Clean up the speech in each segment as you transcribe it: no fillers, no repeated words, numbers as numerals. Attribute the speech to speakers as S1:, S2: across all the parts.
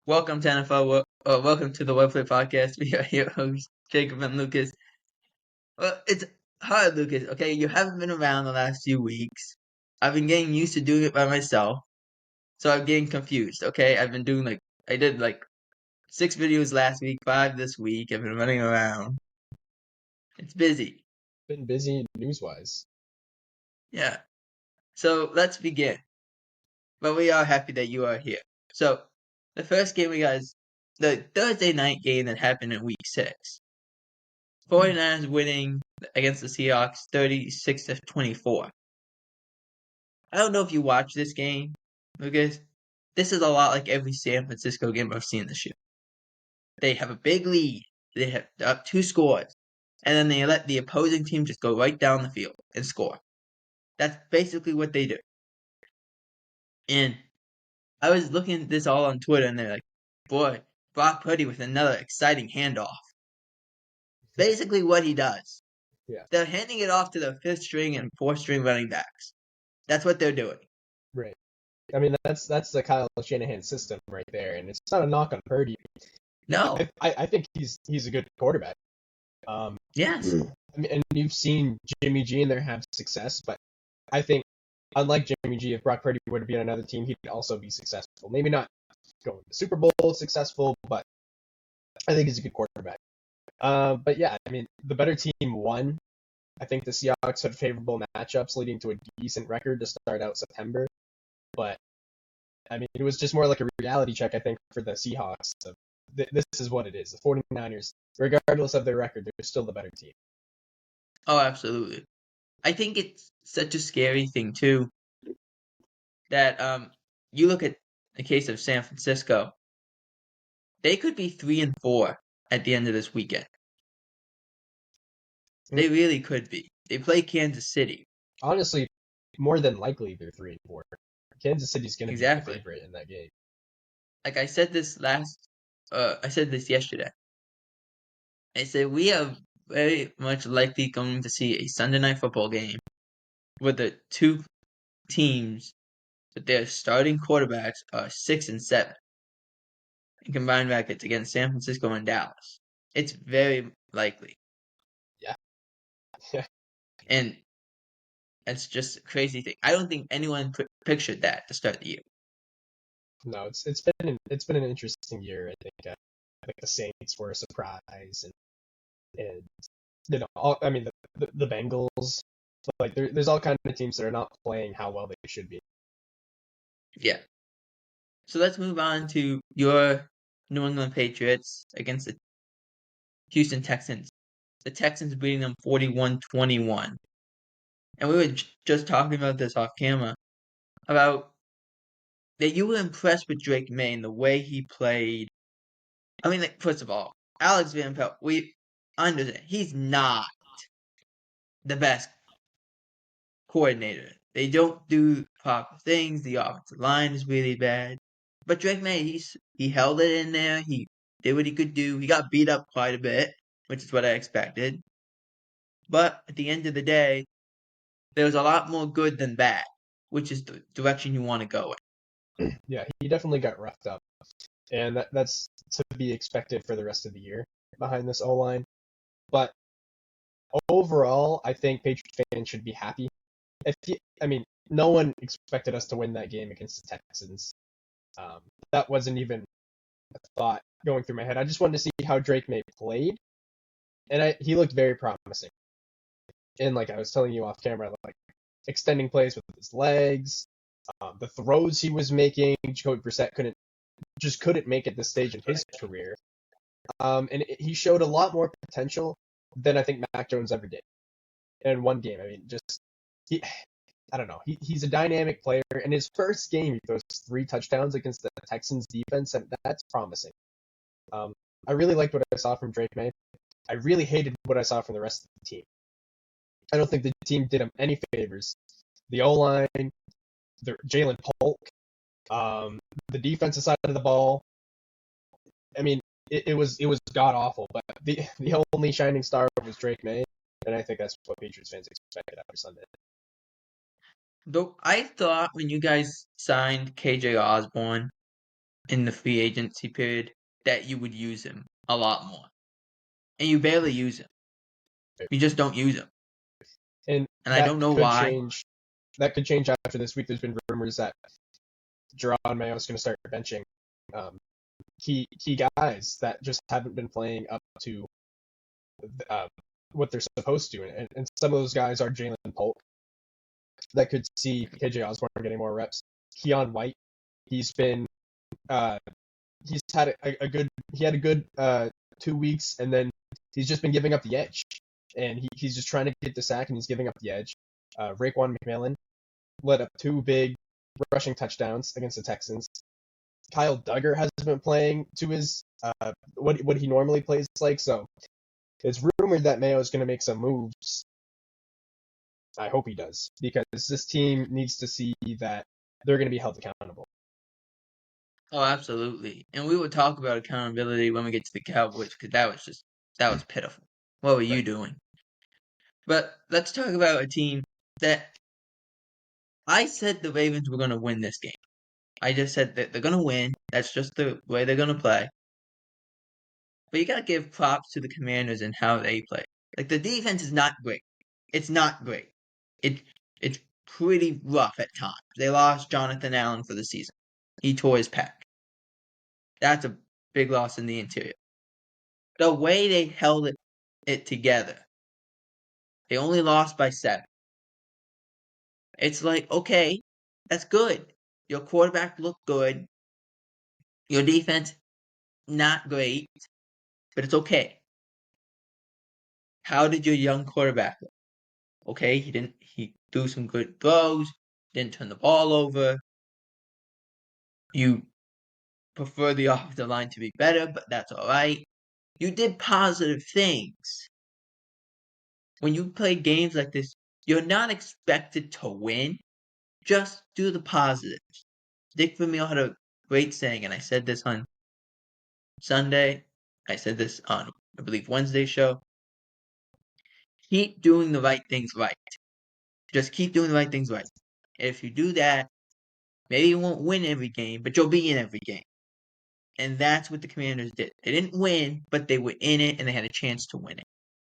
S1: Welcome to NFL. Welcome to the Webplay Podcast. We are your hosts, Jacob and Lucas. Well, it's hard, Lucas. Okay, you haven't been around the last few weeks. I've been getting used to doing it by myself, so I'm getting confused. Okay, I did like 6 videos last week, 5 this week. I've been running around. It's busy.
S2: Been busy news-wise.
S1: Yeah. So let's begin. But we are happy that you are here. So the first game we got is the Thursday night game that happened in week 6. 49ers winning against the Seahawks 36-24. I don't know if you watched this game, because this is a lot like every San Francisco game I've seen this year. They have a big lead. They have up 2 scores. And then they let the opposing team just go right down the field and score. That's basically what they do. And I was looking at this all on Twitter, and they're like, boy, Brock Purdy with another exciting handoff. Basically what he does.
S2: Yeah.
S1: They're handing it off to their 5th string and 4th string running backs. That's what they're doing.
S2: Right. I mean, that's the Kyle Shanahan system right there, and it's not a knock on Purdy.
S1: No.
S2: I think he's a good quarterback.
S1: Yes.
S2: I mean, and you've seen Jimmy G in there have success, but I think unlike Jimmy G, if Brock Purdy were to be on another team, he'd also be successful. Maybe not going to Super Bowl successful, but I think he's a good quarterback. But yeah, I mean, the better team won. I think the Seahawks had favorable matchups leading to a decent record to start out September. But, I mean, it was just more like a reality check, I think, for the Seahawks. This is what it is. The 49ers, regardless of their record, they're still the better team.
S1: Oh, absolutely. I think it's such a scary thing, too, that you look at the case of San Francisco. They could be 3-4 at the end of this weekend. They really could be. They play Kansas City.
S2: Honestly, more than likely they're 3-4. Kansas City's going to be the favorite in that game.
S1: Like I said this yesterday. I said we are very much likely going to see a Sunday night football game where the two teams that their starting quarterbacks are 6 and 7 in combined records against San Francisco and Dallas. It's very likely.
S2: Yeah.
S1: And it's just a crazy thing. I don't think anyone pictured that to start the year.
S2: No, it's been an interesting year. I think the Saints were a surprise, and you know, I mean the Bengals. Like there's all kinds of teams that are not playing how well they should be.
S1: Yeah. So let's move on to your New England Patriots against the Houston Texans. The Texans beating them 41-21. And we were just talking about this off camera, about that you were impressed with Drake Maye and the way he played. I mean, like, first of all, Alex Van Pelt, we understand he's not the best coordinator. They don't do proper things. The offensive line is really bad. But Drake Maye, he held it in there. He did what he could do. He got beat up quite a bit, which is what I expected. But at the end of the day, there was a lot more good than bad, which is the direction you want to go in.
S2: Yeah, he definitely got roughed up, and that's to be expected for the rest of the year behind this O-line. But overall, I think Patriots fans should be happy. No one expected us to win that game against the Texans. That wasn't even a thought going through my head. I just wanted to see how Drake Maye played, and he looked very promising. And like I was telling you off camera, like extending plays with his legs, the throws he was making, Jacoby Brissett couldn't make at this stage in his career. And he showed a lot more potential than I think Mac Jones ever did in one game. I mean, I don't know. He's a dynamic player. In his first game, he throws 3 touchdowns against the Texans defense, and that's promising. I really liked what I saw from Drake Maye. I really hated what I saw from the rest of the team. I don't think the team did him any favors. The O-line, Jalen Polk, the defensive side of the ball. I mean, it was god awful. But the only shining star was Drake Maye, and I think that's what Patriots fans expected after Sunday.
S1: Though I thought when you guys signed KJ Osborne in the free agency period that you would use him a lot more. And you barely use him. You just don't use him.
S2: And
S1: And I don't know why.
S2: That could change after this week. There's been rumors that Jerron Mayo is going to start benching key guys that just haven't been playing up to what they're supposed to. And some of those guys are Jalen Polk. That could see KJ Osborne getting more reps. Keon White, he's been he's had a good 2 weeks, and then he's just been giving up the edge, and he's just trying to get the sack, and he's giving up the edge. Raekwon McMillan led up 2 big rushing touchdowns against the Texans. Kyle Duggar has been playing to his what he normally plays like, so it's rumored that Mayo is going to make some moves. I hope he does, because this team needs to see that they're going to be held accountable.
S1: Oh, absolutely. And we will talk about accountability when we get to the Cowboys, because that was pitiful. What were you doing? But let's talk about a team that I said the Ravens were going to win this game. I just said that they're going to win. That's just the way they're going to play. But you got to give props to the Commanders and how they play. Like, the defense is not great. It's not great. It's pretty rough at times. They lost Jonathan Allen for the season. He tore his pec. That's a big loss in the interior. The way they held it together, they only lost by 7. It's like, okay, that's good. Your quarterback looked good. Your defense, not great, but it's okay. How did your young quarterback look? Okay, he threw some good throws, didn't turn the ball over. You prefer the offensive line to be better, but that's all right. You did positive things. When you play games like this, you're not expected to win. Just do the positives. Dick Vermeil had a great saying, and I said this on Sunday. I said this on, I believe, Wednesday's show. Keep doing the right things right. Just keep doing the right things right. If you do that, maybe you won't win every game, but you'll be in every game. And that's what the Commanders did. They didn't win, but they were in it, and they had a chance to win it.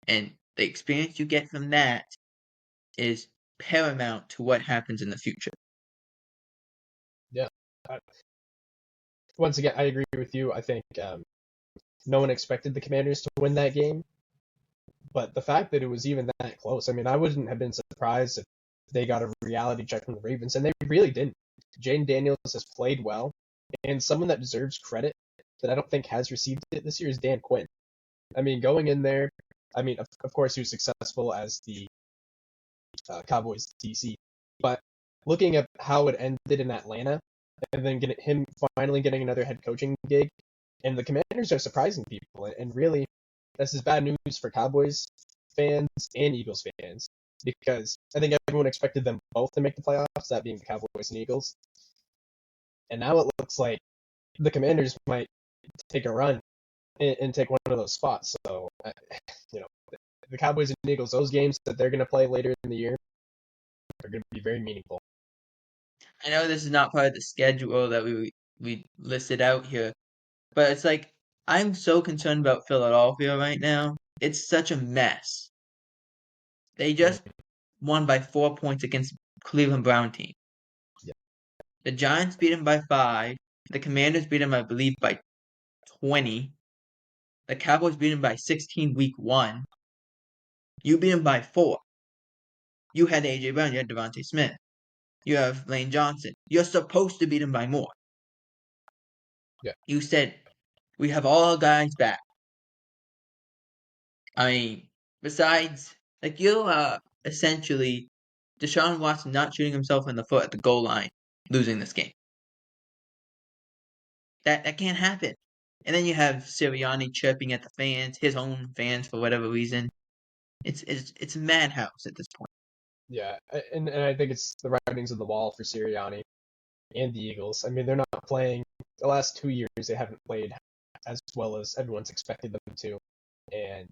S1: And the experience you get from that is paramount to what happens in the future.
S2: Yeah. Once again, I agree with you. I think no one expected the Commanders to win that game. But the fact that it was even that close, I mean, I wouldn't have been surprised if they got a reality check from the Ravens, and they really didn't. Jaden Daniels has played well, and someone that deserves credit that I don't think has received it this year is Dan Quinn. I mean, going in there, I mean, of course, he was successful as the Cowboys DC, but looking at how it ended in Atlanta, and then him finally getting another head coaching gig, and the Commanders are surprising people, and really, this is bad news for Cowboys fans and Eagles fans, because I think everyone expected them both to make the playoffs, that being the Cowboys and Eagles. And now it looks like the Commanders might take a run and take one of those spots. So, the Cowboys and Eagles, those games that they're going to play later in the year are going to be very meaningful.
S1: I know this is not part of the schedule that we listed out here, but it's like, I'm so concerned about Philadelphia right now. It's such a mess. They just won by 4 points against Cleveland Brown team.
S2: Yeah.
S1: The Giants beat them by 5. The Commanders beat them, I believe, by 20. The Cowboys beat them by 16 week 1. You beat them by 4. You had A.J. Brown. You had Devontae Smith. You have Lane Johnson. You're supposed to beat them by more.
S2: Yeah.
S1: You said, we have all our guys back. I mean, besides, like, you are essentially Deshaun Watson not shooting himself in the foot at the goal line, losing this game. That can't happen. And then you have Sirianni chirping at the fans, his own fans for whatever reason. It's a madhouse at this point.
S2: Yeah, and I think it's the writings on the wall for Sirianni and the Eagles. I mean, they're not playing the last 2 years. They haven't played as well as everyone's expected them to, and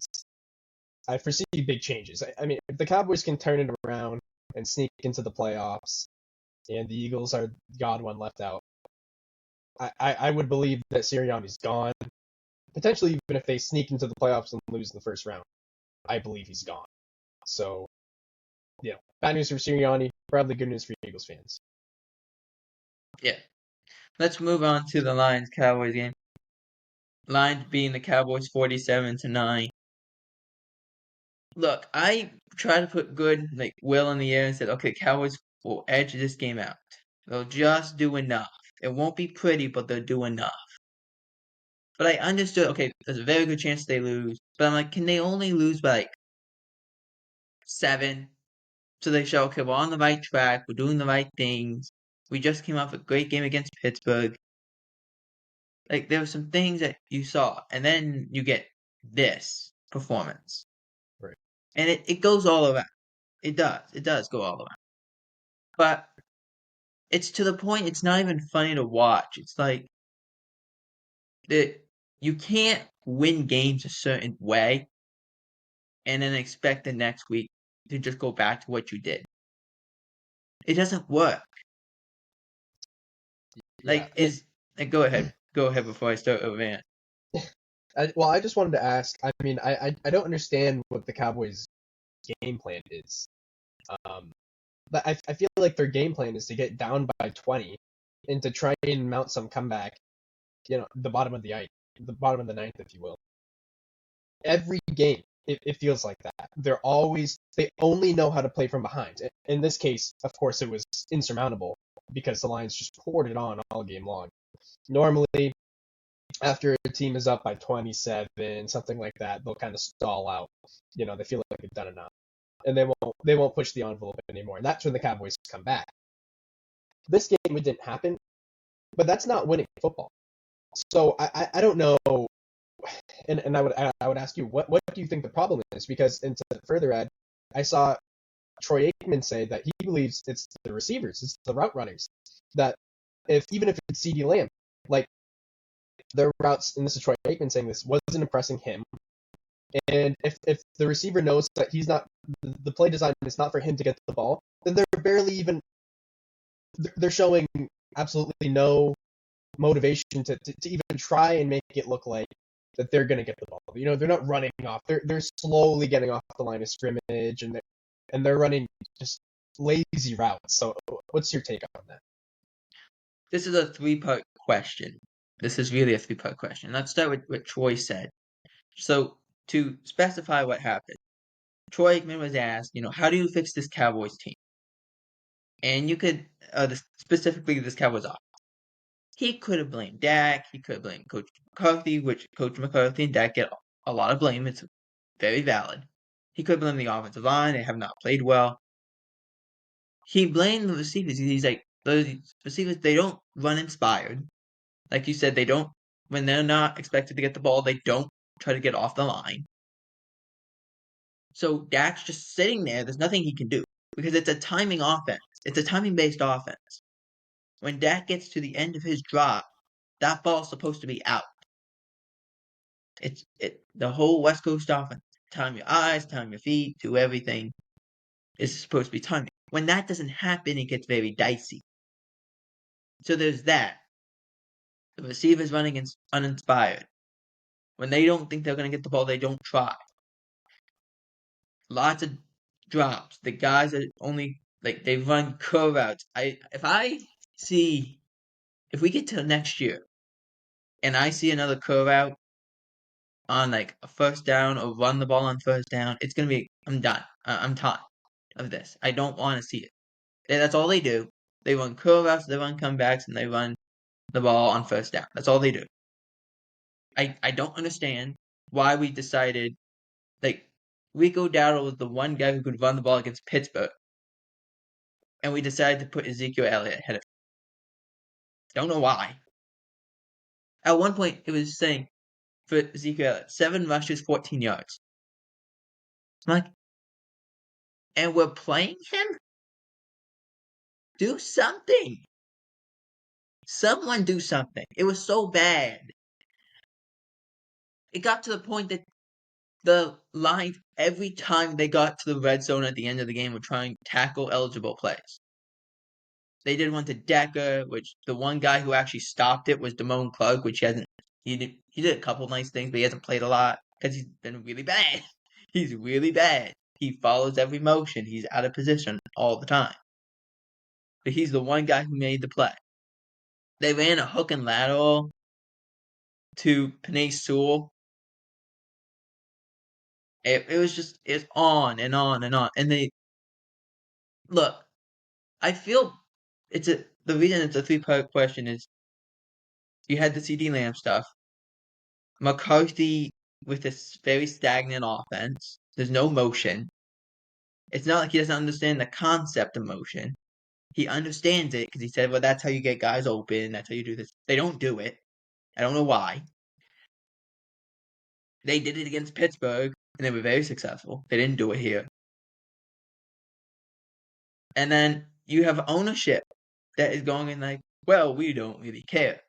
S2: I foresee big changes. I mean, if the Cowboys can turn it around and sneak into the playoffs, and the Eagles are the odd one left out, I would believe that Sirianni's gone. Potentially, even if they sneak into the playoffs and lose in the first round, I believe he's gone. So, bad news for Sirianni, probably good news for Eagles fans.
S1: Yeah. Let's move on to the Lions-Cowboys game. Lions beating the Cowboys 47-9. Look, I try to put good will in the air and said, okay, Cowboys will edge this game out. They'll just do enough. It won't be pretty, but they'll do enough. But I understood, okay, there's a very good chance they lose. But I'm like, can they only lose by 7? So they show, okay, we're on the right track. We're doing the right things. We just came off a great game against Pittsburgh. There were some things that you saw, and then you get this performance.
S2: Right.
S1: And it goes all around. It does. It does go all around. But it's to the point it's not even funny to watch. It's like you can't win games a certain way and then expect the next week to just go back to what you did. It doesn't work.
S2: Yeah.
S1: Go ahead. Go ahead before I start a rant.
S2: I just wanted to ask. I mean, I don't understand what the Cowboys' game plan is. But I feel like their game plan is to get down by 20 and to try and mount some comeback. The bottom of the ninth, if you will. Every game, it feels like that. They only know how to play from behind. In this case, of course, it was insurmountable because the Lions just poured it on all game long. Normally, after a team is up by 27, something like that, they'll kind of stall out. They feel like they've done enough, and they won't push the envelope anymore. And that's when the Cowboys come back. This game, it didn't happen, but that's not winning football. So I don't know, and I would ask you, what do you think the problem is? Because into further ed, I saw Troy Aikman say that he believes it's the receivers, it's the route runners, that even if it's CeeDee Lamb, their routes, and this is Troy Aikman saying this, wasn't impressing him. And if the receiver knows that he's not, the play design is not for him to get the ball, then they're showing absolutely no motivation to even try and make it look like that they're going to get the ball. They're not running off. They're slowly getting off the line of scrimmage, and they're running just lazy routes. So what's your take on that?
S1: This is a 3-part question. This is really a 3-part question. Let's start with what Troy said. So to specify what happened, Troy Aikman was asked, how do you fix this Cowboys team? And you could, specifically this Cowboys offense. He could have blamed Dak. He could have blamed Coach McCarthy, which Coach McCarthy and Dak get a lot of blame. It's very valid. He could blame the offensive line. They have not played well. He blamed the receivers. He's like, those receivers, they don't run inspired. Like you said, when they're not expected to get the ball, they don't try to get off the line. So Dak's just sitting there. There's nothing he can do because it's a timing offense. It's a timing-based offense. When Dak gets to the end of his drop, that ball's supposed to be out. The whole West Coast offense. Time your eyes, time your feet, do everything. Is supposed to be timing. When that doesn't happen, it gets very dicey. So there's that. The receivers running uninspired. When they don't think they're going to get the ball, they don't try. Lots of drops. The guys are only they run curve routes. If we get to next year and I see another curve out on a first down or run the ball on first down, it's gonna be I'm done. I'm tired of this. I don't want to see it. That's all they do. They run curve routes, they run comebacks, and they run the ball on first down. That's all they do. I don't understand why we decided Rico Dowdle was the one guy who could run the ball against Pittsburgh, and we decided to put Ezekiel Elliott ahead of him. Don't know why. At one point, it was saying for Ezekiel Elliott, 7 rushes, 14 yards. And we're playing him? Do something. Someone do something. It was so bad. It got to the point that the Lions, every time they got to the red zone at the end of the game, were trying to tackle eligible plays. They did one to Decker, which the one guy who actually stopped it was Damone Clark, which he did a couple nice things, but he hasn't played a lot because he's been really bad. He's really bad. He follows every motion. He's out of position all the time. But he's the one guy who made the play. They ran a hook and lateral to Panay Sewell. It's on and on and on. And they look, I feel the reason it's a 3-part question is you had the CD Lamb stuff. McCarthy with this very stagnant offense. There's no motion. It's not like he doesn't understand the concept of motion. He understands it because he said, well, that's how you get guys open. That's how you do this. They don't do it. I don't know why. They did it against Pittsburgh, and they were very successful. They didn't do it here. And then you have ownership that is going in like, well, we don't really care.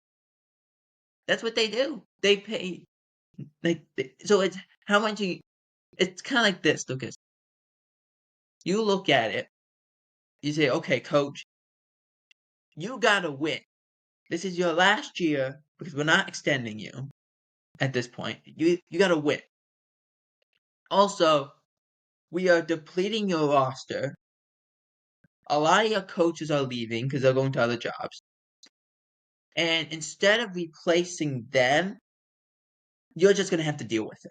S1: That's what they do. They pay. So it's how much you. It's kind of like this, Lucas. You look at it. You say, okay, coach, you gotta win. This is your last year because we're not extending you at this point. You gotta win. Also, we are depleting your roster. A lot of your coaches are leaving because they're going to other jobs. And instead of replacing them, you're just gonna have to deal with it.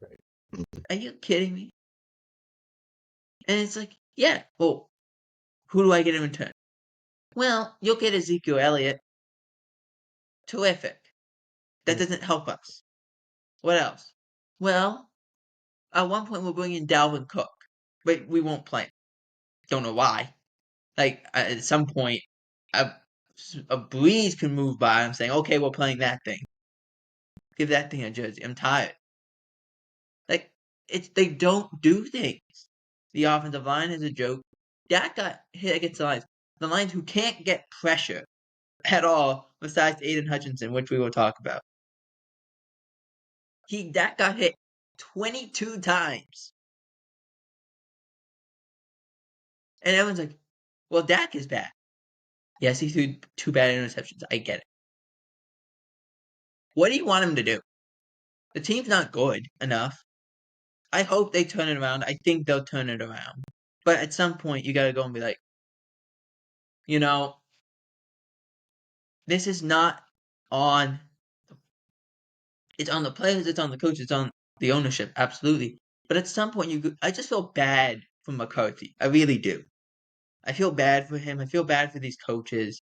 S2: Right.
S1: Are you kidding me? And it's like, yeah, well, who do I get in return? Well, you'll get Ezekiel Elliott. Terrific. That doesn't help us. What else? Well, at one point we'll bring in Dalvin Cook, but we won't play him. Don't know why. Like, at some point, a breeze can move by. I'm saying, okay, we're playing that thing. Give that thing a jersey. I'm tired. Like, they don't do things. The offensive line is a joke. Dak got hit against the Lions. The Lions who can't get pressure at all, besides Aiden Hutchinson, which we will talk about. Dak got hit 22 times. And everyone's like, well, Dak is bad. Yes, he threw 2 bad interceptions. I get it. What do you want him to do? The team's not good enough. I hope they turn it around. I think they'll turn it around. But at some point, you gotta go and be like, this is not on. It's on the players, it's on the coaches, it's on the ownership, absolutely. But at some point, I just feel bad for McCarthy. I really do. I feel bad for him. I feel bad for these coaches.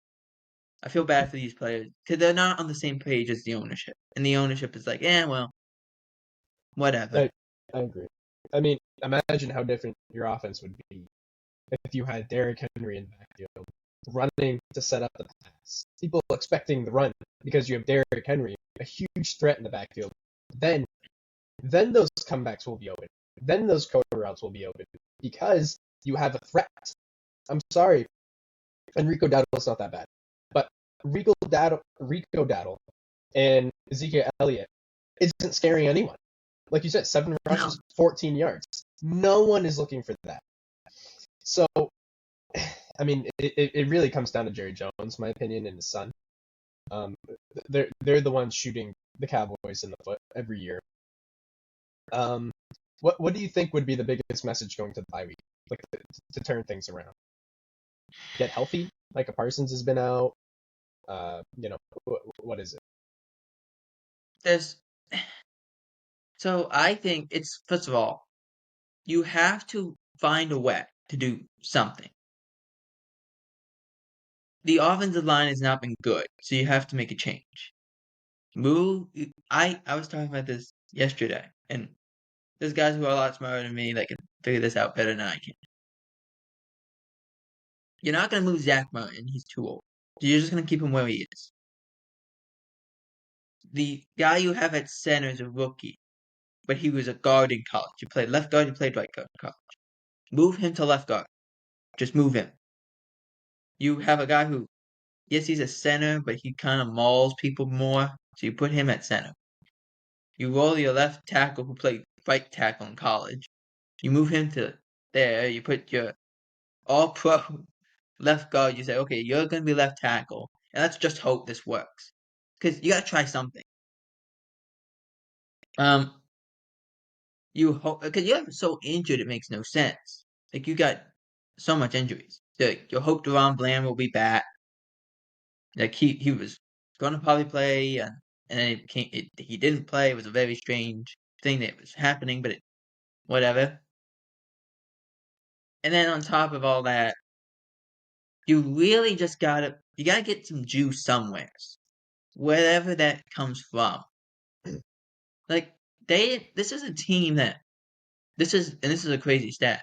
S1: I feel bad for these players because they're not on the same page as the ownership. And the ownership is like, well, whatever.
S2: I agree. I mean, imagine how different your offense would be if you had Derrick Henry in the backfield running to set up the pass. People expecting the run because you have Derrick Henry, a huge threat in the backfield. Then those comebacks will be open. Then those cover routes will be open because you have a threat. I'm sorry, Enrico Daddle's not that bad, but Rico Daddle and Ezekiel Elliott isn't scaring anyone. Like you said, 7 rushes, 14 yards. No one is looking for that. So, I mean, it really comes down to Jerry Jones, my opinion, and his son. They're the ones shooting the Cowboys in the foot every year. What do you think would be the biggest message going to the bye week, like to turn things around? Get healthy, like a Parsons has been out. What is it?
S1: So I think it's, first of all, you have to find a way to do something. The offensive line has not been good, so you have to make a change. I was talking about this yesterday, and there's guys who are a lot smarter than me that can figure this out better than I can. You're not going to move Zach Martin. He's too old. You're just going to keep him where he is. The guy you have at center is a rookie, but he was a guard in college. He played left guard, he played right guard in college. Move him to left guard. Just move him. You have a guy who, yes, he's a center, but he kind of mauls people more, so you put him at center. You roll your left tackle who played right tackle in college. You move him to there. You put your all-pro left guard, you say, okay, you're going to be left tackle, and let's just hope this works. Because you got to try something. You hope, because you're so injured, it makes no sense. Like, you got so much injuries. You hope Deron Bland will be back. Like, he was going to probably play, and then he didn't play. It was a very strange thing that was happening, but whatever. And then on top of all that, you really just gotta get some juice somewhere, wherever that comes from. Like this is a team that this is a crazy stat.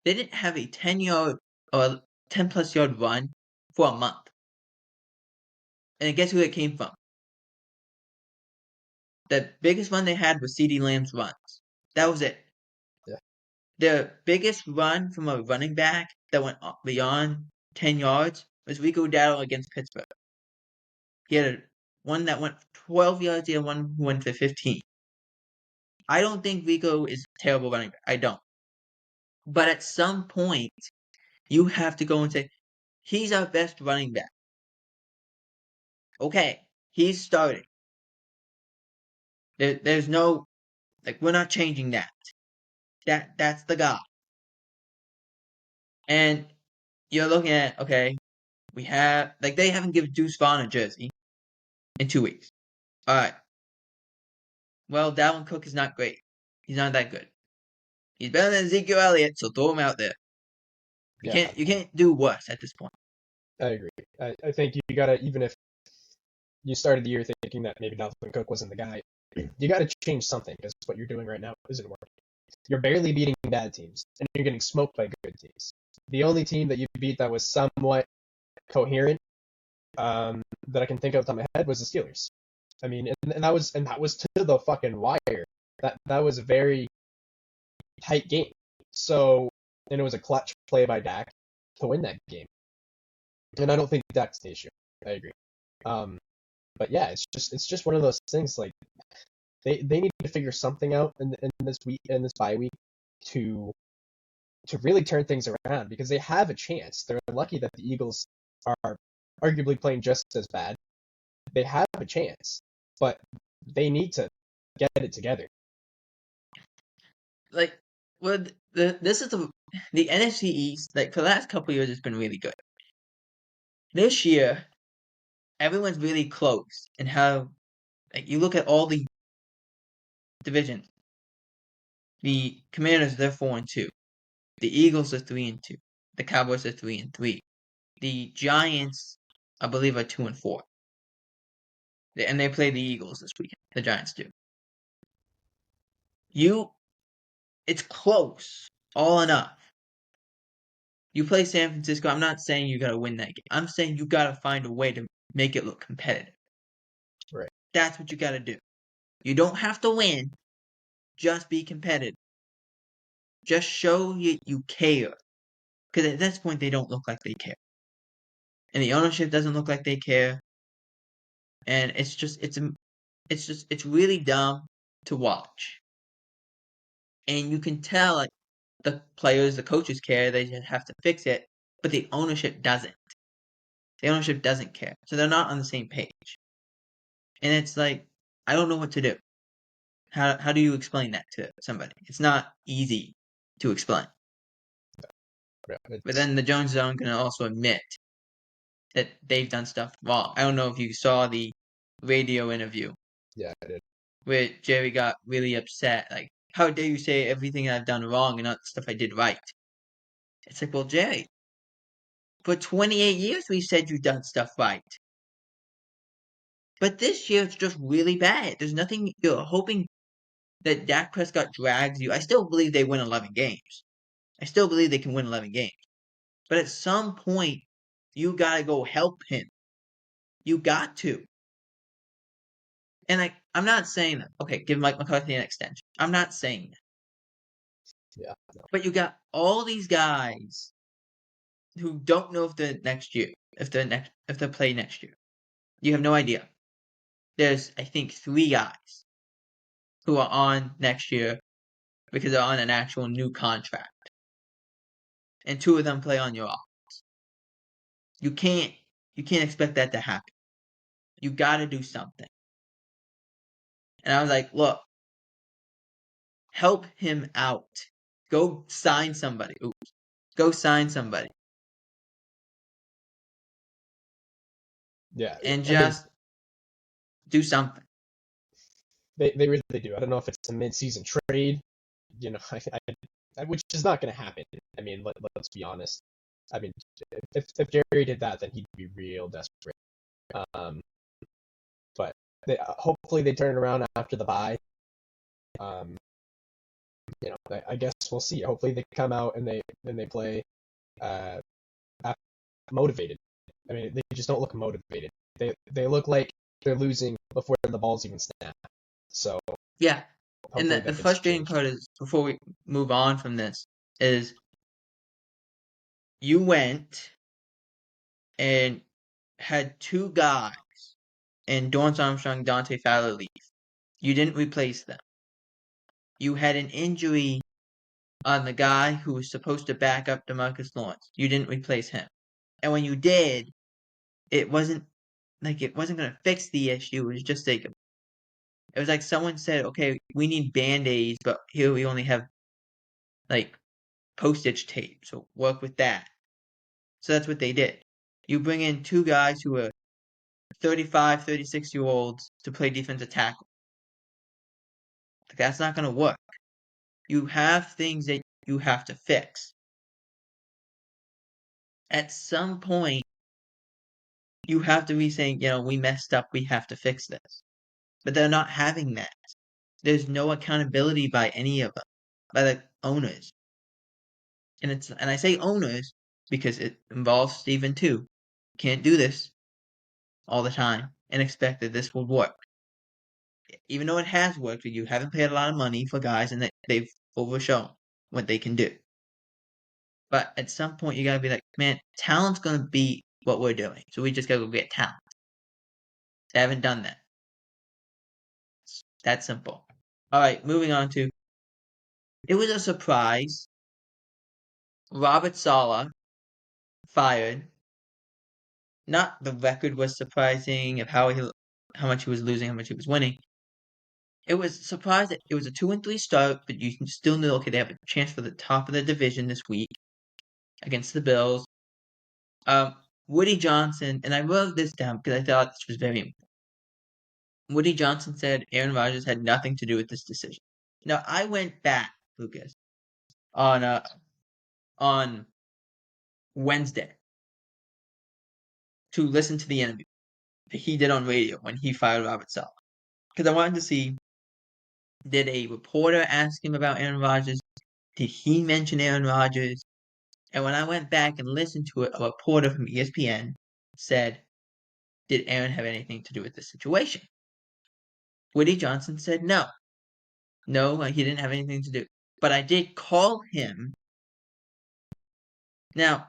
S1: They didn't have a 10-yard or 10+ yard run for a month, and guess who it came from? The biggest run they had was CeeDee Lamb's runs. That was it.
S2: Yeah.
S1: The biggest run from a running back that went beyond 10 yards was Rico Dowdle against Pittsburgh. He had one that went 12 yards, he had one who went for 15. I don't think Rico is a terrible running back. I don't. But at some point, you have to go and say, he's our best running back. Okay, he's starting. There's no, we're not changing that. That's the guy. And you're looking at, okay, we have, they haven't given Deuce Vaughn a jersey in 2 weeks. All right. Well, Dalvin Cook is not great. He's not that good. He's better than Ezekiel Elliott, so throw him out there. You can't do worse at this point.
S2: I agree. I think you gotta, even if you started the year thinking that maybe Dalvin Cook wasn't the guy, you gotta change something, because what you're doing right now isn't working. You're barely beating bad teams, and you're getting smoked by good teams. The only team that you beat that was somewhat coherent, that I can think of off the top of my head, was the Steelers. I mean, and that was to the fucking wire. That was a very tight game. So, and it was a clutch play by Dak to win that game. And I don't think Dak's the issue. I agree. But yeah, it's just one of those things. Like they need to figure something out in this bye week to really turn things around, because they have a chance. They're lucky that the Eagles are arguably playing just as bad. They have a chance, but they need to get it together.
S1: This is the NFC East. For the last couple of years, it's been really good. This year, everyone's really close, and how you look at all the divisions. The Commanders, they're 4-2. The Eagles are 3-2. The Cowboys are 3-3. The Giants, I believe, are 2-4. And they play the Eagles this weekend. The Giants do. It's close, all enough. You play San Francisco. I'm not saying you gotta win that game. I'm saying you gotta find a way to make it look competitive.
S2: Right.
S1: That's what you gotta do. You don't have to win. Just be competitive. Just show you care. Because at this point, they don't look like they care. And the ownership doesn't look like they care. And it's really dumb to watch. And you can tell, the players, the coaches care. They just have to fix it. But the ownership doesn't. The ownership doesn't care. So they're not on the same page. And it's I don't know what to do. How do you explain that to somebody? It's not easy to explain.
S2: Yeah,
S1: but then the Joneses aren't going to also admit that they've done stuff wrong. I don't know if you saw the radio interview.
S2: Yeah, I did.
S1: Where Jerry got really upset. How dare you say everything I've done wrong and not the stuff I did right? It's well, Jerry, for 28 years we said you've done stuff right. But this year it's just really bad. There's nothing. You're hoping that Dak Prescott drags you. I still believe they win 11 games. I still believe they can win 11 games. But at some point, you gotta go help him. You got to. And I'm not saying that. Okay, give Mike McCarthy an extension. I'm not saying that.
S2: Yeah. No.
S1: But you got all these guys who don't know if they're next year, if they play next year. You have no idea. There's, I think, 3 guys who are on next year because they're on an actual new contract. And 2 of them play on your offense. You can't expect that to happen. You got to do something. And I was like, look, help him out. Go sign somebody. Oops. Go sign somebody.
S2: Yeah,
S1: And
S2: I mean,
S1: just do something.
S2: they really do. I don't know if it's a mid-season trade, you know, which is not going to happen. I mean, let's be honest. I mean, if Jerry did that, then he'd be real desperate. Um, but hopefully they turn it around after the bye. You know, I guess we'll see. Hopefully they come out and they play uh, motivated. I mean, they just don't look motivated. They look like they're losing before the balls even snap. So
S1: Yeah. And
S2: hopefully
S1: the
S2: that gets
S1: frustrating
S2: changed.
S1: part is, before we move on from this, is you went and had two guys in Dorrance Armstrong, Dante Fowler leave. You didn't replace them. You had an injury on the guy who was supposed to back up DeMarcus Lawrence. You didn't replace him. And when you did, it wasn't going to fix the issue. It was just like, it was like someone said, okay, we need Band-Aids, but here we only have like postage tape, so work with that. So that's what they did. You bring in two guys who are 35, 36-year-olds to play defensive tackle. That's not going to work. You have things that you have to fix. At some point, you have to be saying, we messed up, we have to fix this. But they're not having that. There's no accountability by any of them, by the owners. And I say owners because it involves Steven too. You can't do this all the time and expect that this will work. Even though it has worked, you haven't paid a lot of money for guys and they've overshown what they can do. But at some point, you gotta be like, man, talent's gonna be what we're doing. So we just gotta go get talent. They haven't done that. It's that simple. All right, moving on to. It was a surprise. Robert Saleh fired. Not the record was surprising of how much he was losing, how much he was winning. It was a surprise that it was a 2-3 start, but you can still know, okay, they have a chance for the top of the division this week against the Bills. Woody Johnson, and I wrote this down because I thought this was very important. Woody Johnson said Aaron Rodgers had nothing to do with this decision. Now, I went back, Lucas, on Wednesday to listen to the interview that he did on radio when he fired Robert Saleh. Because I wanted to see, did a reporter ask him about Aaron Rodgers? Did he mention Aaron Rodgers? And when I went back and listened to it, a reporter from ESPN said, did Aaron have anything to do with this situation? Woody Johnson said no. No, he didn't have anything to do. But I did call him. Now,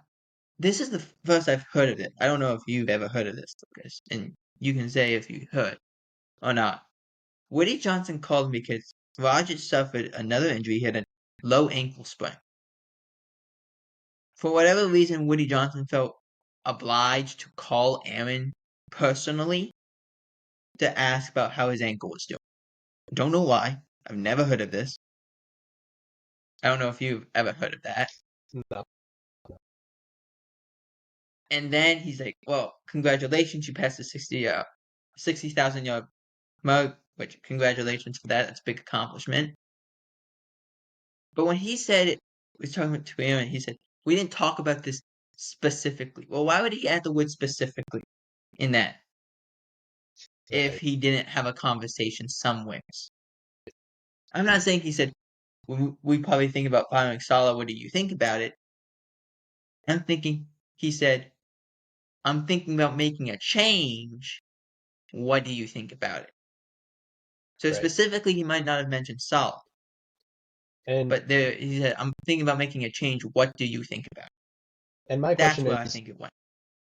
S1: this is the first I've heard of it. I don't know if you've ever heard of this, Lucas, and you can say if you heard or not. Woody Johnson called me because Rodgers suffered another injury. He had a low ankle sprain. For whatever reason, Woody Johnson felt obliged to call Aaron personally to ask about how his ankle was doing. Don't know why. I've never heard of this. I don't know if you've ever heard of that.
S2: No.
S1: And then he's like, well, congratulations, you passed the 60,000 yard mark, which congratulations for that. That's a big accomplishment. But when he said it, was talking to Aaron, he said, we didn't talk about this specifically. Well, why would he add the word specifically in that if
S2: Right.
S1: he didn't have a conversation somewhere? I'm not saying he said, we probably think about firing Saleh. What do you think about it? I'm thinking, he said, I'm thinking about making a change. What do you think about it? So
S2: Right.
S1: specifically, he might not have mentioned Saleh.
S2: And
S1: But there, he said, I'm thinking about making a change. What do you think about it?
S2: my
S1: That's
S2: question
S1: where I
S2: is
S1: think it went.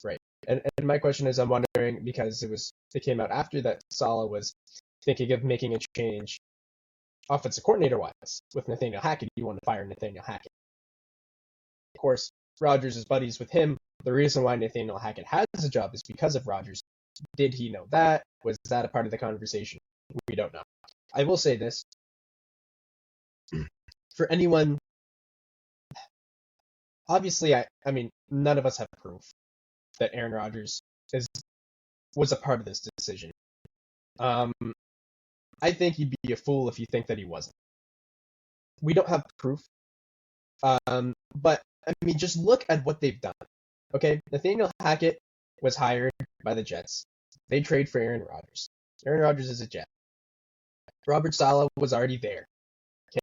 S2: right. And my question is, I'm wondering because it came out after that Saleh was thinking of making a change, offensive coordinator wise, with Nathaniel Hackett. You want to fire Nathaniel Hackett. Of course, Rodgers is buddies with him, The reason why Nathaniel Hackett has a job is because of Rodgers. Did he know that? Was that a part of the conversation? We don't know. I will say this. For anyone, obviously, I mean, none of us have proof that Aaron Rodgers was a part of this decision. I think you'd be a fool if you think that he wasn't. We don't have proof. But, I mean, just look at what they've done. Okay, Nathaniel Hackett was hired by the Jets. They trade for Aaron Rodgers. Aaron Rodgers is a Jet. Robert Saleh was already there.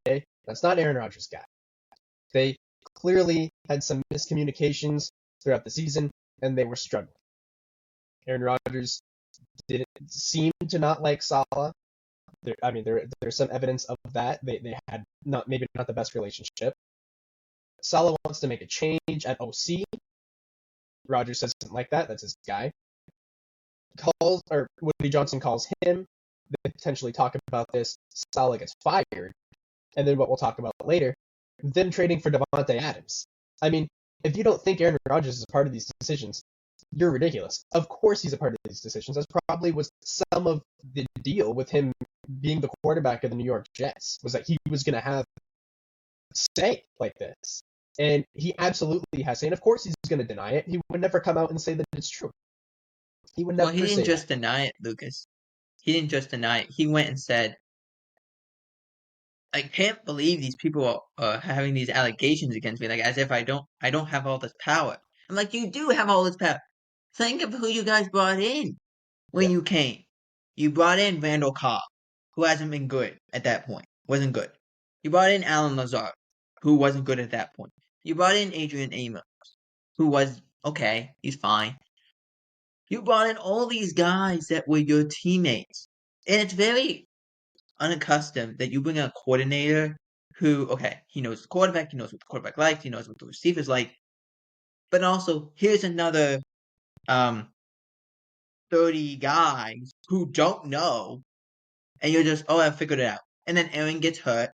S2: Okay, that's not Aaron Rodgers' guy. They clearly had some miscommunications throughout the season, and they were struggling. Aaron Rodgers didn't seem to not like Saleh. There's some evidence of that. They had maybe not the best relationship. Saleh wants to make a change at OC. Rodgers doesn't like that. That's his guy. Woody Johnson calls him. They potentially talk about this. Saleh gets fired. And then what we'll talk about later, them trading for Davante Adams. I mean, if you don't think Aaron Rodgers is a part of these decisions, you're ridiculous. Of course he's a part of these decisions. That's probably was some of the deal with him being the quarterback of the New York Jets, was that he was going to have say like this. And he absolutely has say. And of course he's going to deny it. He would never come out and say that it's true. He would never
S1: Well, he didn't
S2: say
S1: just
S2: that.
S1: deny it, Lucas. He didn't just deny it. He went and said, I can't believe these people are having these allegations against me, like as if I don't have all this power. I'm like, you do have all this power. Think of who you guys brought in when
S2: Yeah.
S1: you came. You brought in Randall Cobb, who hasn't been good at that point. Wasn't good. You brought in Alan Lazard, who wasn't good at that point. You brought in Adrian Amos, who was okay, he's fine. You brought in all these guys that were your teammates. And it's very unaccustomed that you bring a coordinator who, okay, he knows the quarterback, he knows what the quarterback likes, he knows what the receivers like, but also here's another 30 guys who don't know, and you're just, oh, I figured it out. And then Aaron gets hurt,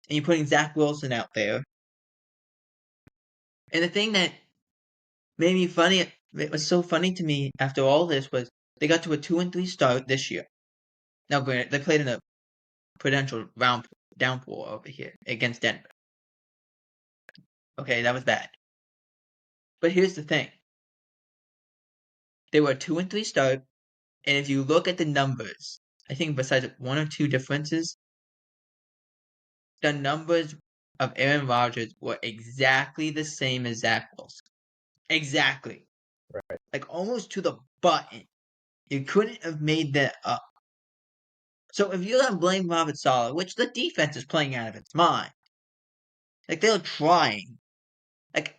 S1: and you're putting Zach Wilson out there. And the thing that made me funny, it was so funny to me after all this was they got to a 2-3 start this year. Now, granted, they played in a potential round downpour over here against Denver. Okay, that was bad. But here's the thing. They were a 2-3 start, and if you look at the numbers, I think besides one or two differences, the numbers of Aaron Rodgers were exactly the same as Zach Wilson. Exactly.
S2: Right.
S1: Like almost to the button. You couldn't have made that up. So if you're gonna blame Robert Saleh, which the defense is playing out of its mind, like they're trying. Like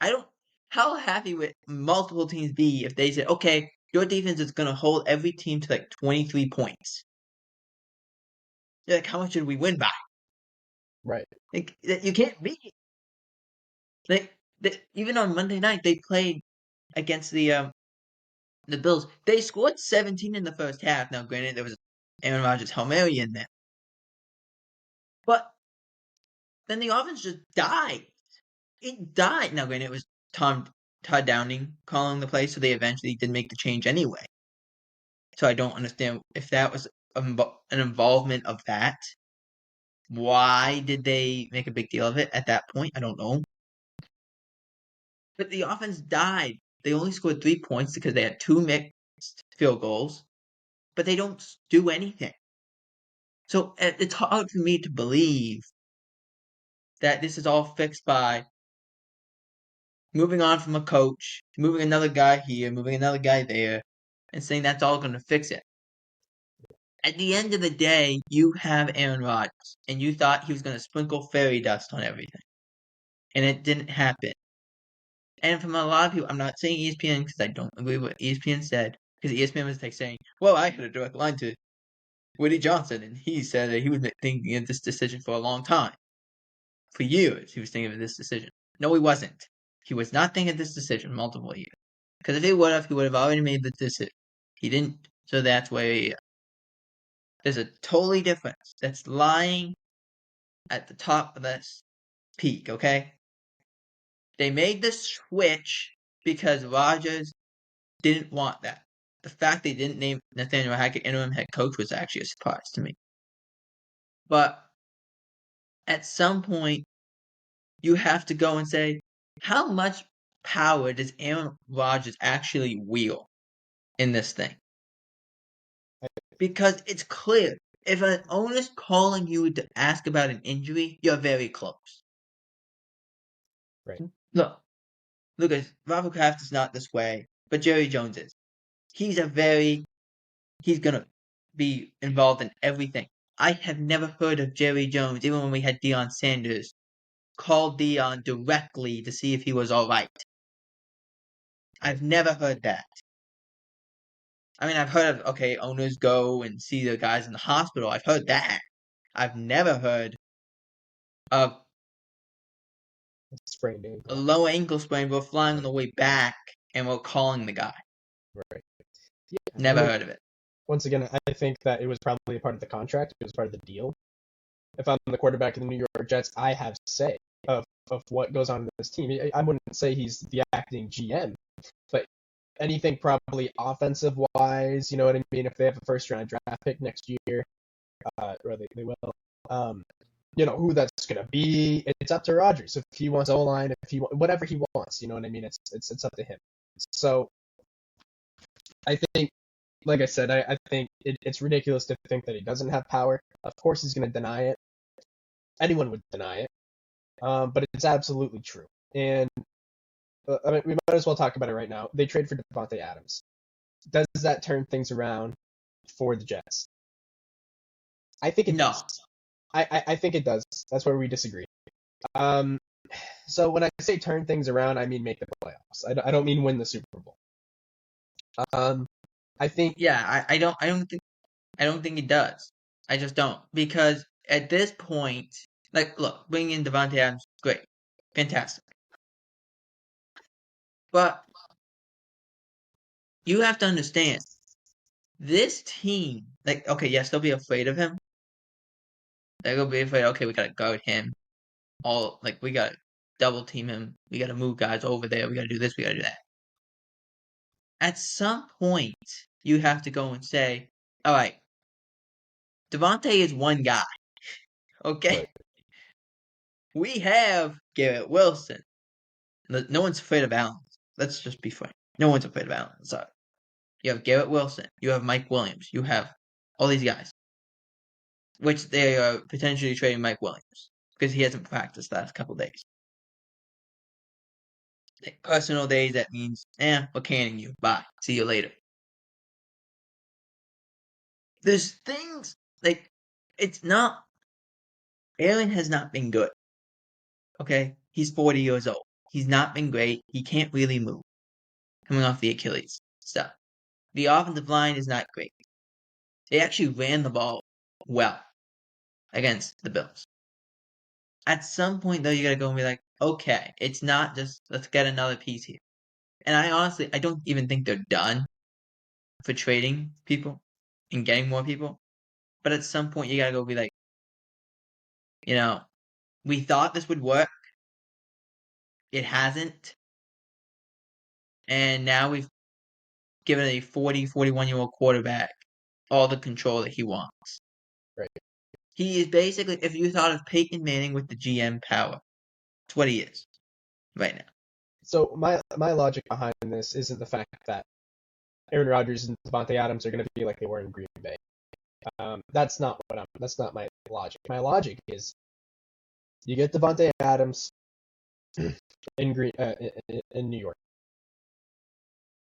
S1: how happy would multiple teams be if they said, okay, your defense is gonna hold every team to like 23 points. You're like, how much did we win by?
S2: Right.
S1: Like you can't beat. Like even on Monday night they played against the Bills. They scored 17 in the first half. Now, granted, there was Aaron Rodgers Hail Mary in there, but then the offense just died. It died. Now, granted, it was Todd Downing calling the play, so they eventually did make the change anyway. So I don't understand if that was an involvement of that. Why did they make a big deal of it at that point? I don't know. But the offense died. They only scored 3 points because they had 2 mixed field goals, but they don't do anything. So it's hard for me to believe that this is all fixed by moving on from a coach, moving another guy here, moving another guy there, and saying that's all going to fix it. At the end of the day, you have Aaron Rodgers, and you thought he was going to sprinkle fairy dust on everything. And it didn't happen. And from a lot of people, I'm not saying ESPN because I don't agree with what ESPN said, because ESPN was like saying, well, I had a direct line to Woody Johnson, and he said that he was thinking of this decision for a long time. For years, he was thinking of this decision. No, he wasn't. He was not thinking of this decision multiple years. Because if he would have already made the decision. He didn't, so that's why there's a totally difference. That's lying at the top of this peak, okay? They made the switch because Rodgers didn't want that. The fact they didn't name Nathaniel Hackett interim head coach was actually a surprise to me. But at some point, you have to go and say, how much power does Aaron Rodgers actually wield in this thing? Because it's clear, if an owner's calling you to ask about an injury, you're very close.
S2: Right.
S1: Look, Lucas, Robert Kraft is not this way, but Jerry Jones is. He's gonna be involved in everything. I have never heard of Jerry Jones, even when we had Deion Sanders, call Deion directly to see if he was alright. I've never heard that. I mean, I've heard of, okay, owners go and see the guys in the hospital. I've heard that. I've never heard of
S2: Sprained ankle.
S1: a low ankle sprain. We're flying on the way back and we're calling the guy.
S2: Right. Yeah.
S1: Never heard of it.
S2: Once again, I think that it was probably a part of the contract. It was part of the deal. If I'm the quarterback of the New York Jets, I have say of what goes on in this team. I wouldn't say he's the acting GM, but anything probably offensive wise, you know what I mean? If they have a first round draft pick next year, or they will, you know, who that's going to be, it's up to Rodgers. If he wants O-line, if he whatever he wants, you know what I mean? It's up to him. So I think, like I said, I think it's ridiculous to think that he doesn't have power. Of course he's going to deny it. Anyone would deny it. But it's absolutely true. And I mean, we might as well talk about it right now. They trade for Davante Adams. Does that turn things around for the Jets? I think it does. I think it does. That's where we disagree. So when I say turn things around, I mean make the playoffs. I don't mean win the Super Bowl. I think.
S1: Yeah, I don't think it does. I just don't, because at this point, like, look, bringing in Davante Adams, great, fantastic, but you have to understand, this team, like, okay, yes, they'll be afraid of him. They'll be afraid. Okay, we gotta guard him. We gotta double team him. We gotta move guys over there. We gotta do this. We gotta do that. At some point, you have to go and say, all right, Davante is one guy. Okay?
S2: Right.
S1: We have Garrett Wilson. No one's afraid of Allen. Let's just be frank. No one's afraid of Allen. Sorry. You have Garrett Wilson. You have Mike Williams. You have all these guys. Which they are potentially trading Mike Williams, because he hasn't practiced the last couple days. Like, personal days, that means, we're canning you. Bye. See you later. There's things, like, it's not, Aaron has not been good. Okay? He's 40 years old. He's not been great. He can't really move. Coming off the Achilles stuff. The offensive line is not great. They actually ran the ball well against the Bills. At some point, though, you gotta go and be like, okay, it's not just, let's get another piece here. And I don't even think they're done for trading people and getting more people. But at some point, you gotta go be like, you know, we thought this would work. It hasn't. And now we've given a 40, 41-year-old quarterback all the control that he wants.
S2: Right.
S1: He is basically, if you thought of Peyton Manning with the GM power, that's what he is right now.
S2: So my logic behind this isn't the fact that Aaron Rodgers and Davante Adams are going to be like they were in Green Bay. That's not my logic. My logic is you get Davante Adams in New York.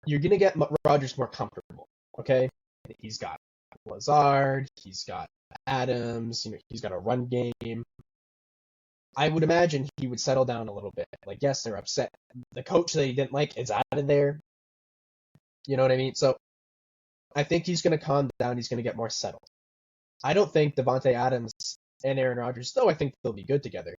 S2: You're going to get Rodgers more comfortable, okay? He's got Lazard, he's got Adams, he's got a run game. I would imagine he would settle down a little bit. Like, yes, they're upset. The coach that he didn't like is out of there. You know what I mean? So I think he's going to calm down. He's going to get more settled. I don't think Davante Adams and Aaron Rodgers, though I think they'll be good together.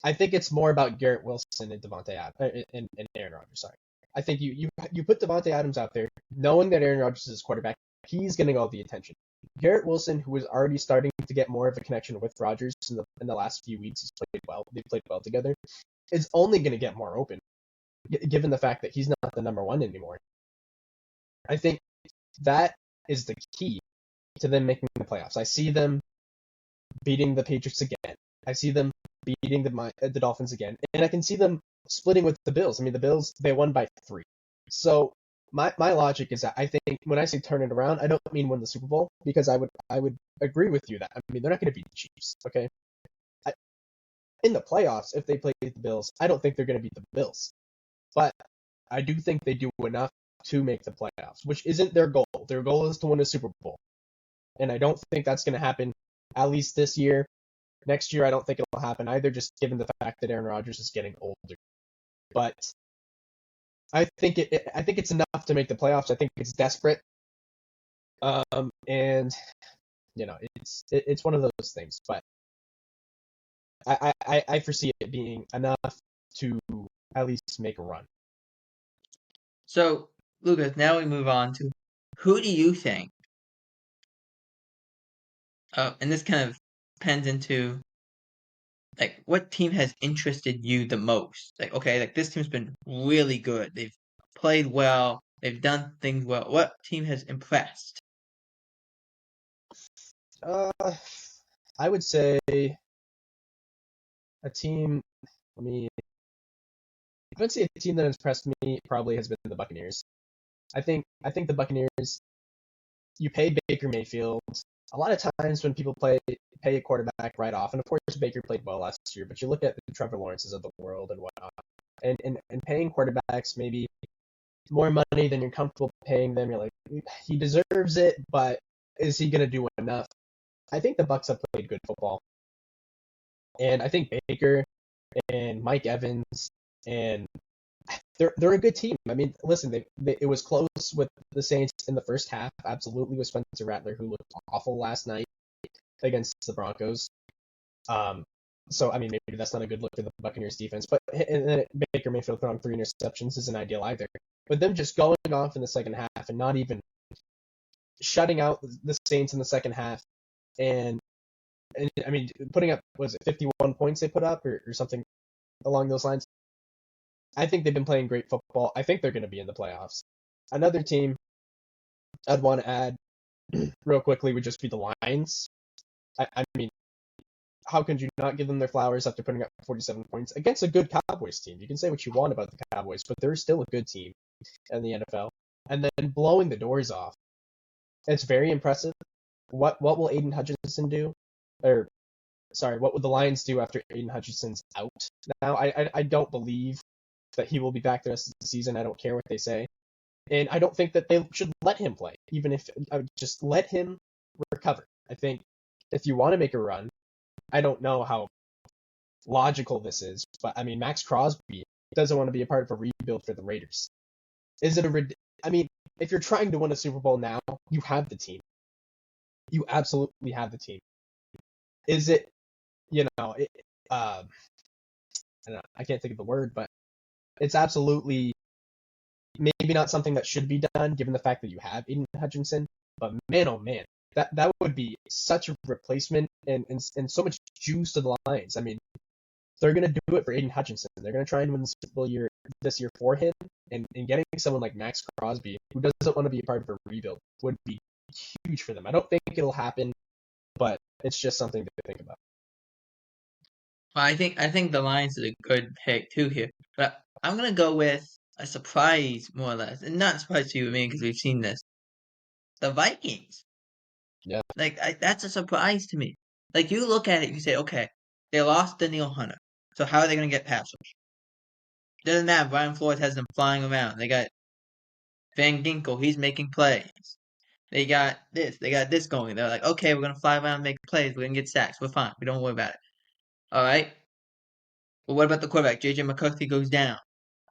S2: I think it's more about Garrett Wilson and Davante Adams and Aaron Rodgers. Sorry. I think you put Davante Adams out there, knowing that Aaron Rodgers is quarterback, he's going to get all the attention. Garrett Wilson, who is already starting to get more of a connection with Rodgers in the last few weeks, he's played well. They played well together. Is only going to get more open. given the fact that he's not the number one anymore. I think that is the key to them making the playoffs. I see them beating the Patriots again. I see them beating the Dolphins again, and I can see them splitting with the Bills. I mean, the Bills, they won by 3. So my logic is that I think when I say turn it around, I don't mean win the Super Bowl, because I would agree with you that, I mean, they're not going to beat the Chiefs, okay? In the playoffs, if they play the Bills, I don't think they're going to beat the Bills. But I do think they do enough to make the playoffs, which isn't their goal. Their goal is to win a Super Bowl. And I don't think that's going to happen, at least this year. Next year, I don't think it'll happen either, just given the fact that Aaron Rodgers is getting older. But I think it's enough to make the playoffs. I think it's desperate. And it's one of those things. But I foresee it being enough to at least make a run.
S1: So, Lucas, now we move on to who do you think? And this kind of depends into like what team has interested you the most? Like, okay, like this team's been really good. They've played well. They've done things well. What team has impressed?
S2: I would say a team. I would say a team that has impressed me probably has been the Buccaneers. I think the Buccaneers. You pay Baker Mayfield. A lot of times when people pay a quarterback right off, and of course Baker played well last year, but you look at the Trevor Lawrences of the world and whatnot, and paying quarterbacks maybe more money than you're comfortable paying them, you're like, he deserves it, but is he gonna do enough? I think the Bucs have played good football, and I think Baker and Mike Evans and they're a good team. I mean, listen, it was close with the Saints in the first half, absolutely, with Spencer Rattler, who looked awful last night against the Broncos. So I mean, maybe that's not a good look for the Buccaneers defense, but and then Baker Mayfield throwing 3 interceptions isn't ideal either. But them just going off in the second half and not even shutting out the Saints in the second half, and I mean, putting up, was it 51 points they put up or something along those lines? I think they've been playing great football. I think they're going to be in the playoffs. Another team I'd want to add real quickly would just be the Lions. I mean, how could you not give them their flowers after putting up 47 points against a good Cowboys team? You can say what you want about the Cowboys, but they're still a good team in the NFL. And then blowing the doors off. It's very impressive. What will Aiden Hutchinson do? Or, sorry, what would the Lions do after Aiden Hutchinson's out? Now, I don't believe that he will be back the rest of the season. I don't care what they say. And I don't think that they should let him play, even if I would just let him recover. I think if you want to make a run, I don't know how logical this is, but I mean, Max Crosby doesn't want to be a part of a rebuild for the Raiders. I mean, if you're trying to win a Super Bowl now, you have the team. You absolutely have the team. Is it, I don't know, I can't think of the word, but it's absolutely maybe not something that should be done given the fact that you have Aiden Hutchinson, but man, oh man, that would be such a replacement and so much juice to the Lions. I mean, they're going to do it for Aiden Hutchinson. They're going to try and win the Super Bowl this year for him, and getting someone like Max Crosby, who doesn't want to be a part of a rebuild, would be huge for them. I don't think it'll happen, but it's just something to think about.
S1: Well, I think the Lions is a good pick too here, but I'm gonna go with a surprise more or less, and not a surprise to you and me because we've seen this. The Vikings.
S2: Yeah.
S1: Like that's a surprise to me. Like you look at it, you say, okay, they lost Daniil Hunter, so how are they gonna get past rush? Doesn't matter. Brian Flores has them flying around. They got Van Ginkel, he's making plays. They got this going. They're like, okay, we're gonna fly around and make plays. We're gonna get sacks. We're fine. We don't worry about it. All right. Well, what about the quarterback? JJ McCarthy goes down.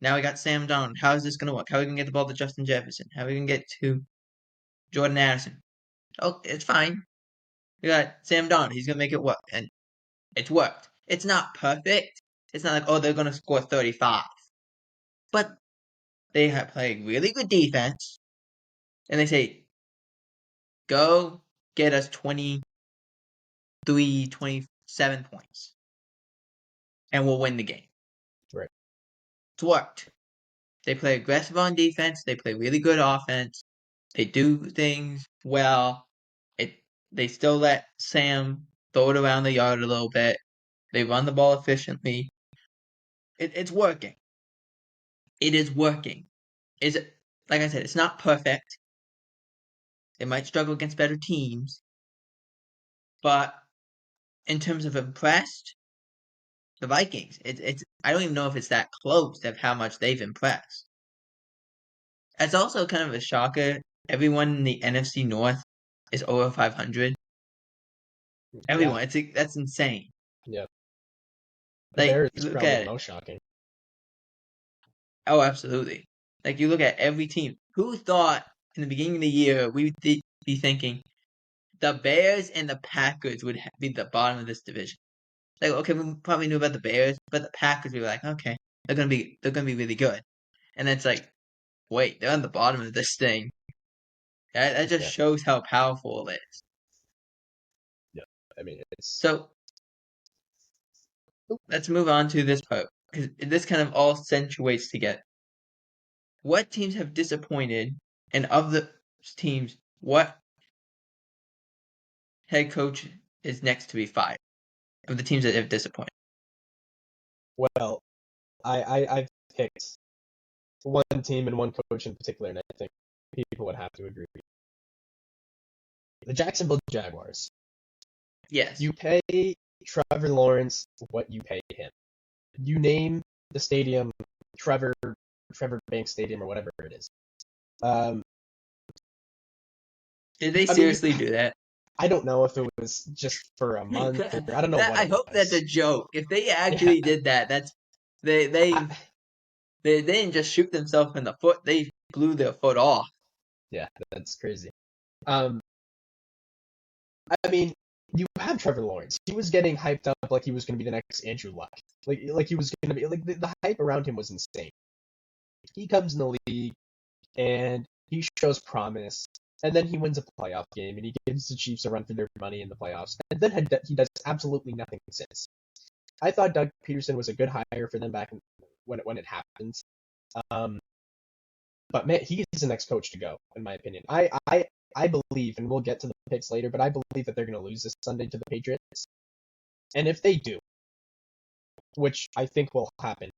S1: Now we got Sam Darnold. How is this gonna work? How are we gonna get the ball to Justin Jefferson? How are we gonna get to Jordan Addison? Oh, it's fine. We got Sam Darnold. He's gonna make it work, and it's worked. It's not perfect. It's not like, oh, they're gonna score 35, but they have played really good defense, and they say, go get us 23, 27 points, and we'll win the game.
S2: Right.
S1: It's worked. They play aggressive on defense. They play really good offense. They do things well. They still let Sam throw it around the yard a little bit. They run the ball efficiently. It's working. It is working. Is it, like I said, it's not perfect. They might struggle against better teams, but in terms of impressed, the Vikings, it's I don't even know if it's that close of how much they've impressed. It's also kind of a shocker. Everyone in the NFC North is over 500.
S2: Yeah,
S1: Everyone, that's insane.
S2: yeah. The
S1: Like
S2: Bears
S1: you
S2: is
S1: look
S2: probably
S1: at
S2: the
S1: it.
S2: most shocking.
S1: Oh, absolutely. Like you look at every team. Who thought in the beginning of the year we would be thinking the Bears and the Packers would be the bottom of this division? Like, okay, we probably knew about the Bears, but the Packers, we were like, okay, they're gonna be really good. And it's like, wait, they're on the bottom of this thing. That just
S2: Yeah,
S1: shows how powerful it is.
S2: yeah. I mean, it's
S1: So let's move on to this part because this kind of all accentuates together. What teams have disappointed, and of the teams, what head coach is next to be fired? Of the teams that have disappointed.
S2: well. I've picked one team and one coach in particular, and I think people would have to agree. The Jacksonville Jaguars.
S1: Yes.
S2: You pay Trevor Lawrence what you pay him. You name the stadium Trevor Bank Stadium or whatever it is. Um,
S1: Did they
S2: I mean,
S1: seriously do that?
S2: I don't know if it was just for a month or I don't know what
S1: I
S2: it
S1: hope that's
S2: was.
S1: a joke. If they
S2: Yeah,
S1: actually did that, they they
S2: I,
S1: they didn't just shoot themselves in the foot. They blew their foot off.
S2: yeah, that's crazy. Um, I mean, you have Trevor Lawrence. He was getting hyped up like he was going to be the next Andrew Luck. Like he was going to be like the hype around him was insane. He comes in the league and he shows promise, and then he wins a playoff game and he gives the Chiefs a run for their money in the playoffs, and then he does absolutely nothing since. I thought Doug Peterson was a good hire for them back when it happened. Um, but man, he's the next coach to go, in my opinion. I believe, and we'll get to the picks later, but I believe that they're going to lose this Sunday to the Patriots. And if they do, which I think will happen,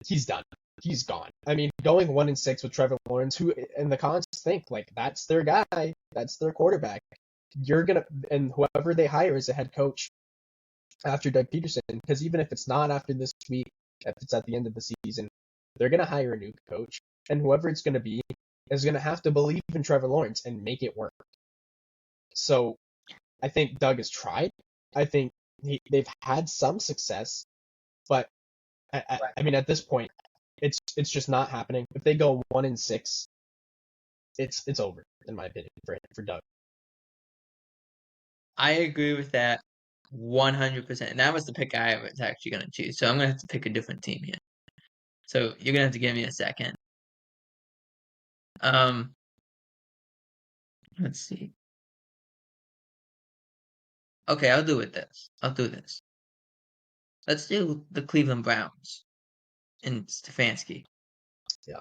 S2: he's done. He's gone. I mean, going 1-6 with Trevor Lawrence, who and the cons think like that's their guy, that's their quarterback. And whoever they hire as a head coach after Doug Peterson, because even if it's not after this week, if it's at the end of the season, they're gonna hire a new coach, and whoever it's gonna be is gonna have to believe in Trevor Lawrence and make it work. So I think Doug has tried. I think they've had some success, but I mean at this point, it's just not happening. If they go 1-6, it's over in my opinion for Doug.
S1: I agree with that 100%. And that was the pick I was actually going to choose. So I'm going to have to pick a different team here. So you're going to have to give me a second. Um, let's see. Okay, I'll do this. Let's do the Cleveland Browns and Stefanski.
S2: Yeah.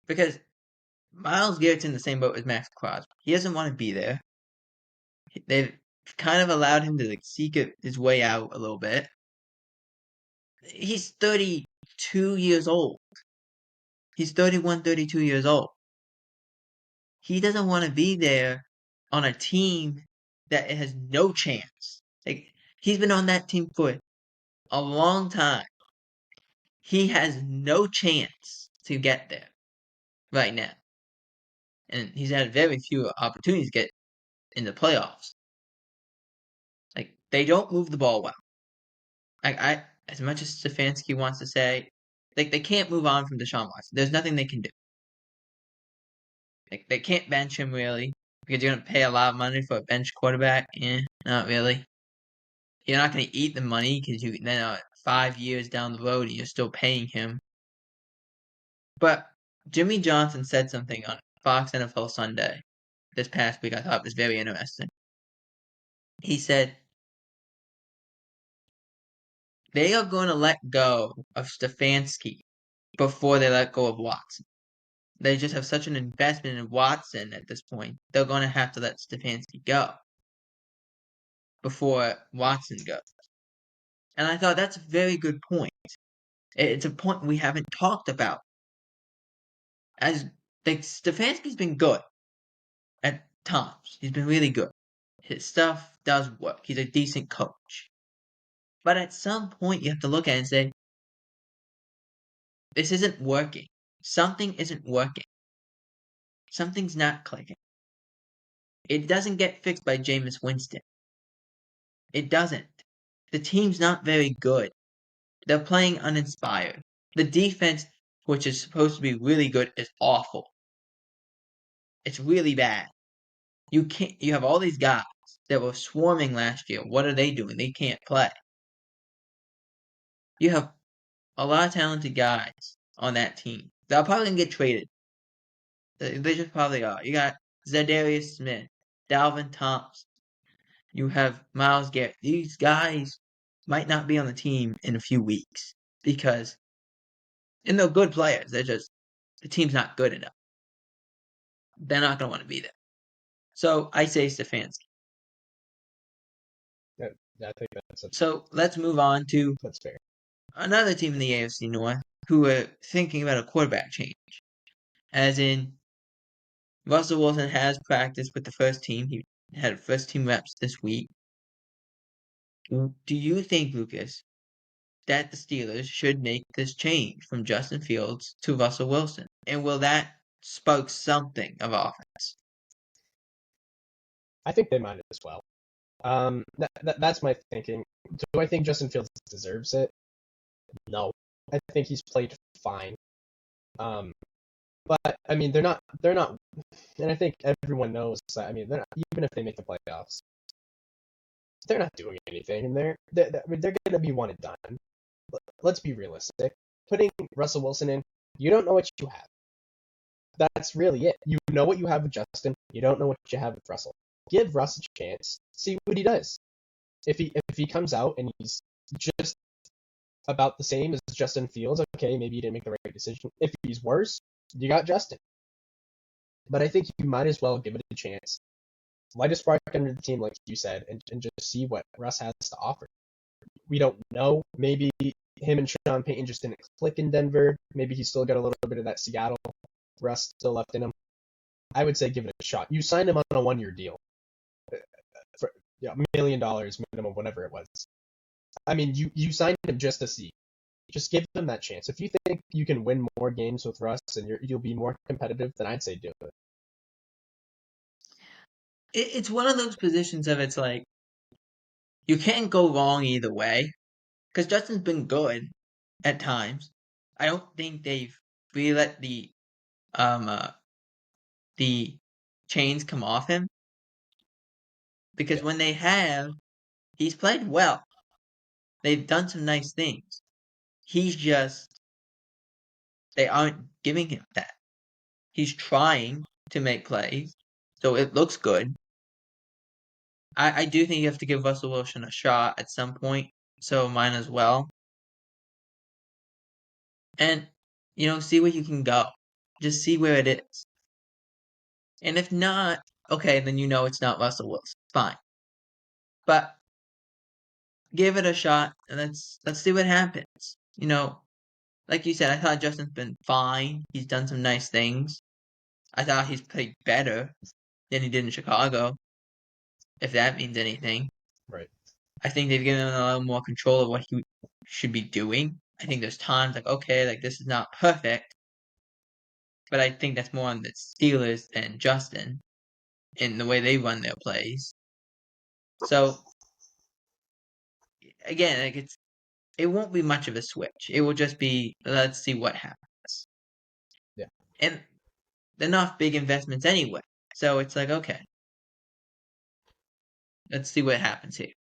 S1: Because Myles Garrett's in the same boat as Max Crosby. He doesn't want to be there. They've kind of allowed him to like seek his way out a little bit. He's 32 years old. He's 31, 32 years old. He doesn't want to be there on a team that has no chance. Like he's been on that team for a long time. He has no chance to get there right now. And he's had very few opportunities to get in the playoffs. Like they don't move the ball well. I as much as Stefanski wants to say, like they can't move on from Deshaun Watson. There's nothing they can do. Like they can't bench him really because you're gonna pay a lot of money for a bench quarterback. Not really. You're not gonna eat the money because you then 5 years down the road you're still paying him. But Jimmy Johnson said something on Fox NFL Sunday this past week I thought was very interesting. He said they are going to let go of Stefanski, before they let go of Watson. They just have such an investment in Watson at this point. They're going to have to let Stefanski go before Watson goes. And I thought that's a very good point. It's a point we haven't talked about. As Stefanski's been good at times. He's been really good. His stuff does work. He's a decent coach. But at some point, you have to look at it and say, this isn't working. Something isn't working. Something's not clicking. It doesn't get fixed by Jameis Winston. It doesn't. The team's not very good. They're playing uninspired. The defense, which is supposed to be really good, is awful. It's really bad. You have all these guys that were swarming last year. What are they doing? They can't play. You have a lot of talented guys on that team. They're probably going to get traded. They just probably are. You got Zadarius Smith, Dalvin Thompson. You have Myles Garrett. These guys might not be on the team in a few weeks because, and they're good players. They're just, the team's not good enough. They're not going to want to be there. So I say Stefanski.
S2: Yeah, I think
S1: so let's move on to
S2: that's fair.
S1: Another team in the AFC North who are thinking about a quarterback change. As in, Russell Wilson has practiced with the first team. He had first team reps this week. Do you think, Lucas, that the Steelers should make this change from Justin Fields to Russell Wilson? And will that spark something of offense?
S2: I think they might as well. That's my thinking. Do I think Justin Fields deserves it? No. I think he's played fine. But I mean, they're not, and I think everyone knows that. I mean, they're not, even if they make the playoffs, they're not doing anything, and they're going to be one and done. Let's be realistic. Putting Russell Wilson in, you don't know what you have. That's really it. You know what you have with Justin. You don't know what you have with Russell. Give Russ a chance. See what he does. If he comes out and he's just about the same as Justin Fields, okay, maybe you didn't make the right decision. If he's worse, you got Justin. But I think you might as well give it a chance. Light a spark under the team, like you said, and just see what Russ has to offer. We don't know. Maybe him and Sean Payton just didn't click in Denver. Maybe he's still got a little bit of that Seattle Russ still left in him. I would say give it a shot. You signed him on a 1-year deal. For $1 million minimum, whatever it was. I mean, you signed him just to see. Just give him that chance. If you think you can win more games with Russ and you'll be more competitive, then I'd say do it.
S1: It's one of those positions of it's like, you can't go wrong either way. Because Justin's been good at times. I don't think they've really let the chains come off him. Because when they have, he's played well. They've done some nice things. He's just, they aren't giving him that. He's trying to make plays, so it looks good. I do think you have to give Russell Wilson a shot at some point, so mine as well. And, see where you can go. Just see where it is. And if not, okay, then it's not Russell Wilson. Fine. But give it a shot and let's see what happens. Like you said, I thought Justin's been fine. He's done some nice things. I thought he's played better than he did in Chicago, if that means anything.
S2: Right.
S1: I think they've given him a little more control of what he should be doing. I think there's times this is not perfect, but I think that's more on the Steelers and Justin in the way they run their plays. So again, it won't be much of a switch. It will just be, let's see what happens.
S2: Yeah.
S1: And they're not big investments anyway. So it's like, okay, let's see what happens here.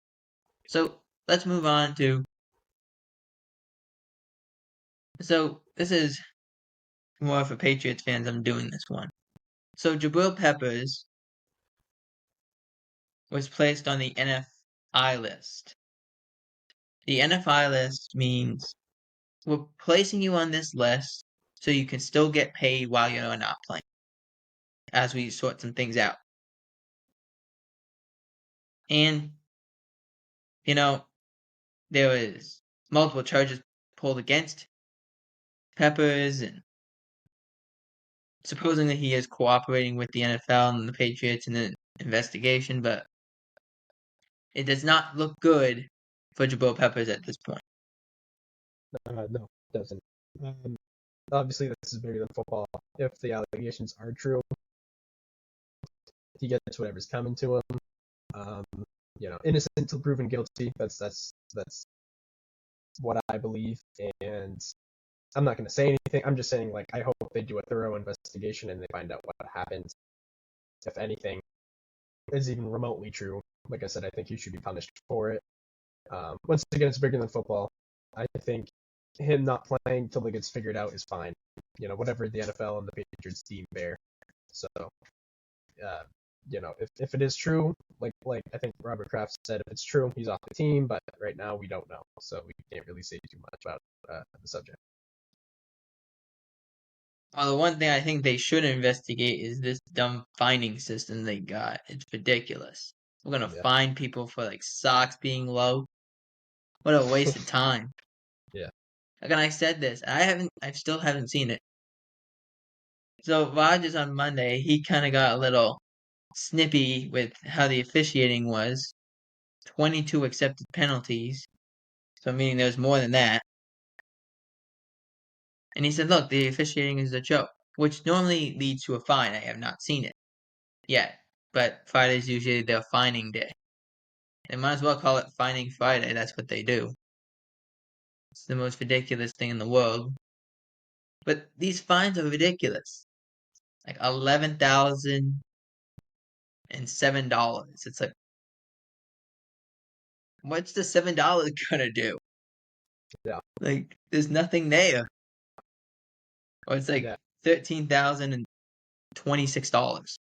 S1: So let's move on to, so this is more for Patriots fans. I'm doing this one. So Jabril Peppers was placed on the NFI list. The NFI list means we're placing you on this list so you can still get paid while you're not playing as we sort some things out. And, you know, there was multiple charges pulled against Peppers, and supposedly he is cooperating with the NFL and the Patriots in the investigation, but it does not look good for Jabril Peppers at this point.
S2: No, it doesn't. Um, Obviously, this is bigger than football. If the allegations are true, he gets whatever's coming to him. Um, innocent until proven guilty. That's what I believe, and I'm not going to say anything. I'm just saying, like, I hope they do a thorough investigation and they find out what happened. If anything is even remotely true, like I said, I think he should be punished for it. Once again, it's bigger than football. I think him not playing till it gets figured out is fine. Whatever the NFL and the Patriots deem fair. So, if it is true, like I think Robert Kraft said, if it's true, he's off the team. But right now, we don't know, so we can't really say too much about the subject.
S1: The one thing I think they should investigate is this dumb fining system they got. It's ridiculous. We're gonna
S2: Yeah.
S1: fine people for like socks being low. What a waste of time.
S2: Yeah.
S1: Like, and I said this, I still haven't seen it. So Rodgers on Monday, he kind of got a little snippy with how the officiating was. 22 accepted penalties, so meaning there's more than that. And he said, look, the officiating is a joke, which normally leads to a fine. I have not seen it yet, but Friday's usually their fining day. They might as well call it Fining Friday. That's what they do. It's the most ridiculous thing in the world. But these fines are ridiculous. Like $11,007. It's like, what's the $7 gonna do?
S2: Yeah.
S1: Like, there's nothing there. Or it's like
S2: Yeah.
S1: $13,026.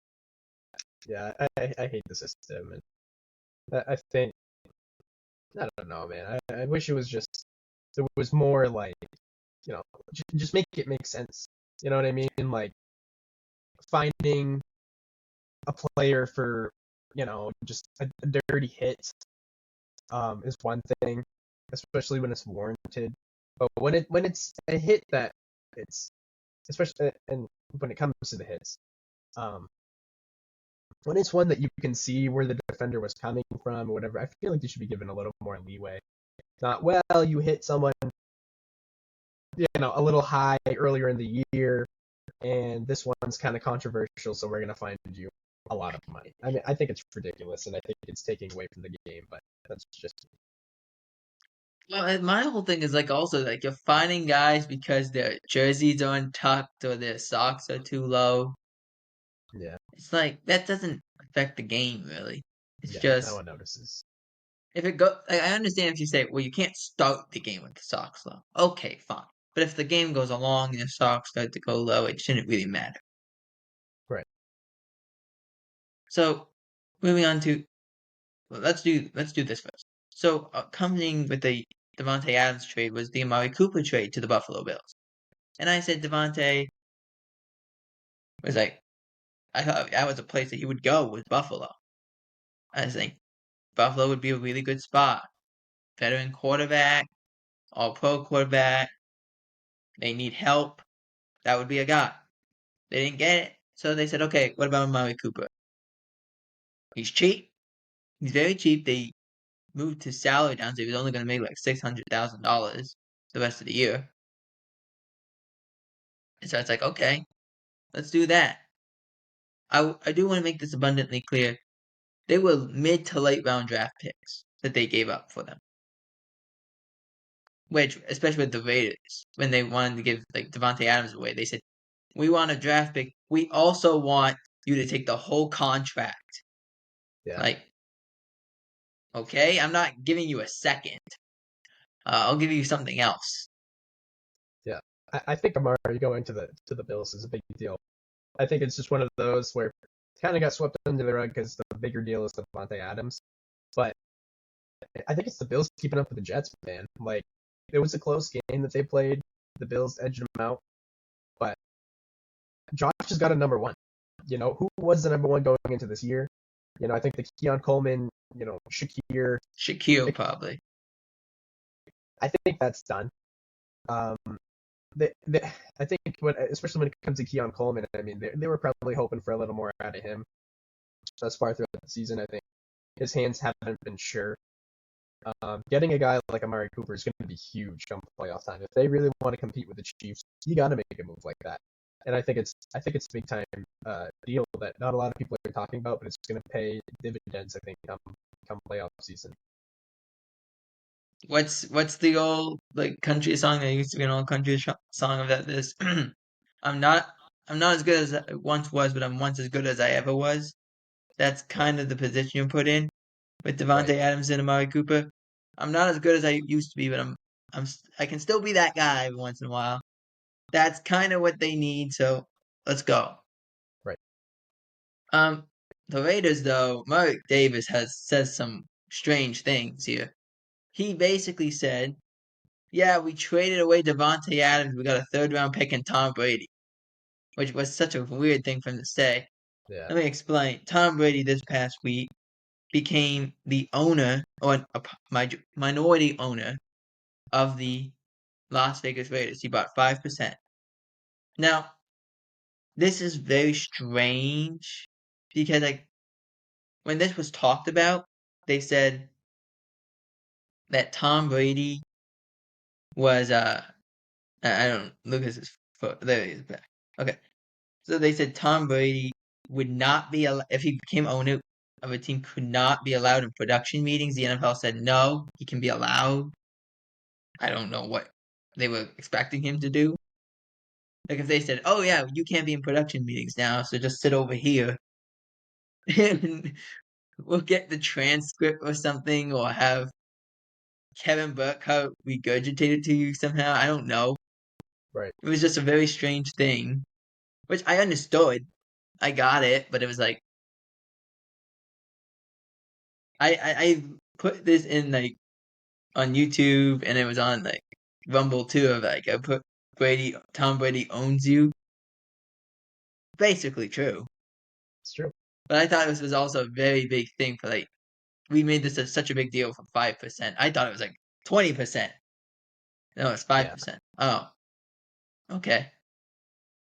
S2: Yeah. I hate the system, and I think I don't know, man. I wish it was just there was more like just make it make sense. You know what I mean? Like finding a player for just a dirty hit is one thing, especially when it's warranted. But when it's a hit that it's especially and when it comes to the hits, um, when it's one that you can see where the defender was coming from or whatever, I feel like they should be given a little more leeway. Not well, you hit someone a little high earlier in the year, and this one's kind of controversial, so we're gonna find you a lot of money. I mean, I think it's ridiculous, and I think it's taking away from the game, but that's just
S1: Well, my whole thing is like also like you're finding guys because their jerseys are untucked or their socks are too low.
S2: yeah,
S1: It's like that doesn't affect the game really. It's
S2: yeah. No
S1: just
S2: one notices.
S1: if it go. Like, I understand if you say, well, you can't start the game with the socks low. Okay, fine. But if the game goes along and your socks start to go low, it shouldn't really matter.
S2: Right.
S1: So moving on to well, let's do this first. So accompanying with the Davante Adams trade was the Amari Cooper trade to the Buffalo Bills. And I said Davante was like, I thought that was a place that he would go with Buffalo. I think Buffalo would be a really good spot. Veteran quarterback, all pro quarterback. They need help. That would be a guy. They didn't get it. So they said, okay, what about Amari Cooper? He's cheap. He's very cheap. They moved his salary down, so he was only going to make like $600,000 the rest of the year. And so it's like, okay, let's do that. I do want to make this abundantly clear. They were mid to late round draft picks that they gave up for them. Which, especially with the Raiders, when they wanted to give like Davante Adams away, they said, "We want a draft pick. We also want you to take the whole contract."
S2: Yeah.
S1: Like, okay, I'm not giving you a second. I'll give you something else.
S2: Yeah. I think Amari going to the Bills is a big deal. I think it's just one of those where kind of got swept under the rug because the bigger deal is Davante Adams. But I think it's the Bills keeping up with the Jets, man. Like, it was a close game that they played. The Bills edged them out. Josh has got a number one. Who was the number one going into this year? I think the Keon Coleman, Shakir.
S1: Shaquille probably.
S2: I think that's done. Um, I think especially when it comes to Keon Coleman, I mean, they were probably hoping for a little more out of him thus far throughout the season. I think his hands haven't been sure. Getting a guy like Amari Cooper is going to be huge come playoff time. If they really want to compete with the Chiefs, you got to make a move like that. And I think it's a big time deal that not a lot of people are talking about, but it's going to pay dividends. I think come playoff season.
S1: What's the old like country song that used to be an old country song about this? I'm not I'm not as good as I once was, but I'm once as good as I ever was. That's kind of the position you put in with
S2: Right,
S1: Davante Adams and Amari Cooper. I'm not as good as I used to be, but I can still be that guy every once in a while. That's kind of what they need, so let's go.
S2: right.
S1: Um, the Raiders though, Mark Davis says some strange things here. He basically said, "Yeah, we traded away Davante Adams. We got a third round pick in Tom Brady," which was such a weird thing for him to say.
S2: Yeah,
S1: Let me explain. Tom Brady this past week became the owner or minority owner of the Las Vegas Raiders. He bought 5%. Now, this is very strange because like when this was talked about, they said that Tom Brady was I don't Lucas's foot there he is back. Okay. So they said Tom Brady would not be if he became owner of a team could not be allowed in production meetings. The NFL said no, he can be allowed. I don't know what they were expecting him to do. Like if they said, "Oh yeah, you can't be in production meetings now, so just sit over here and we'll get the transcript or something, or have Kevin Burkhardt regurgitate it to you somehow." I don't know.
S2: right.
S1: It was just a very strange thing, which I understood. I got it, but it was like I put this in like on YouTube, and it was on like Rumble too. Of like I put Tom Brady owns you. Basically true,
S2: It's true.
S1: but I thought this was also a very big thing for like we made this such a big deal for 5%. I thought it was like 20%. No, it's
S2: Yeah,
S1: 5%. Oh, okay.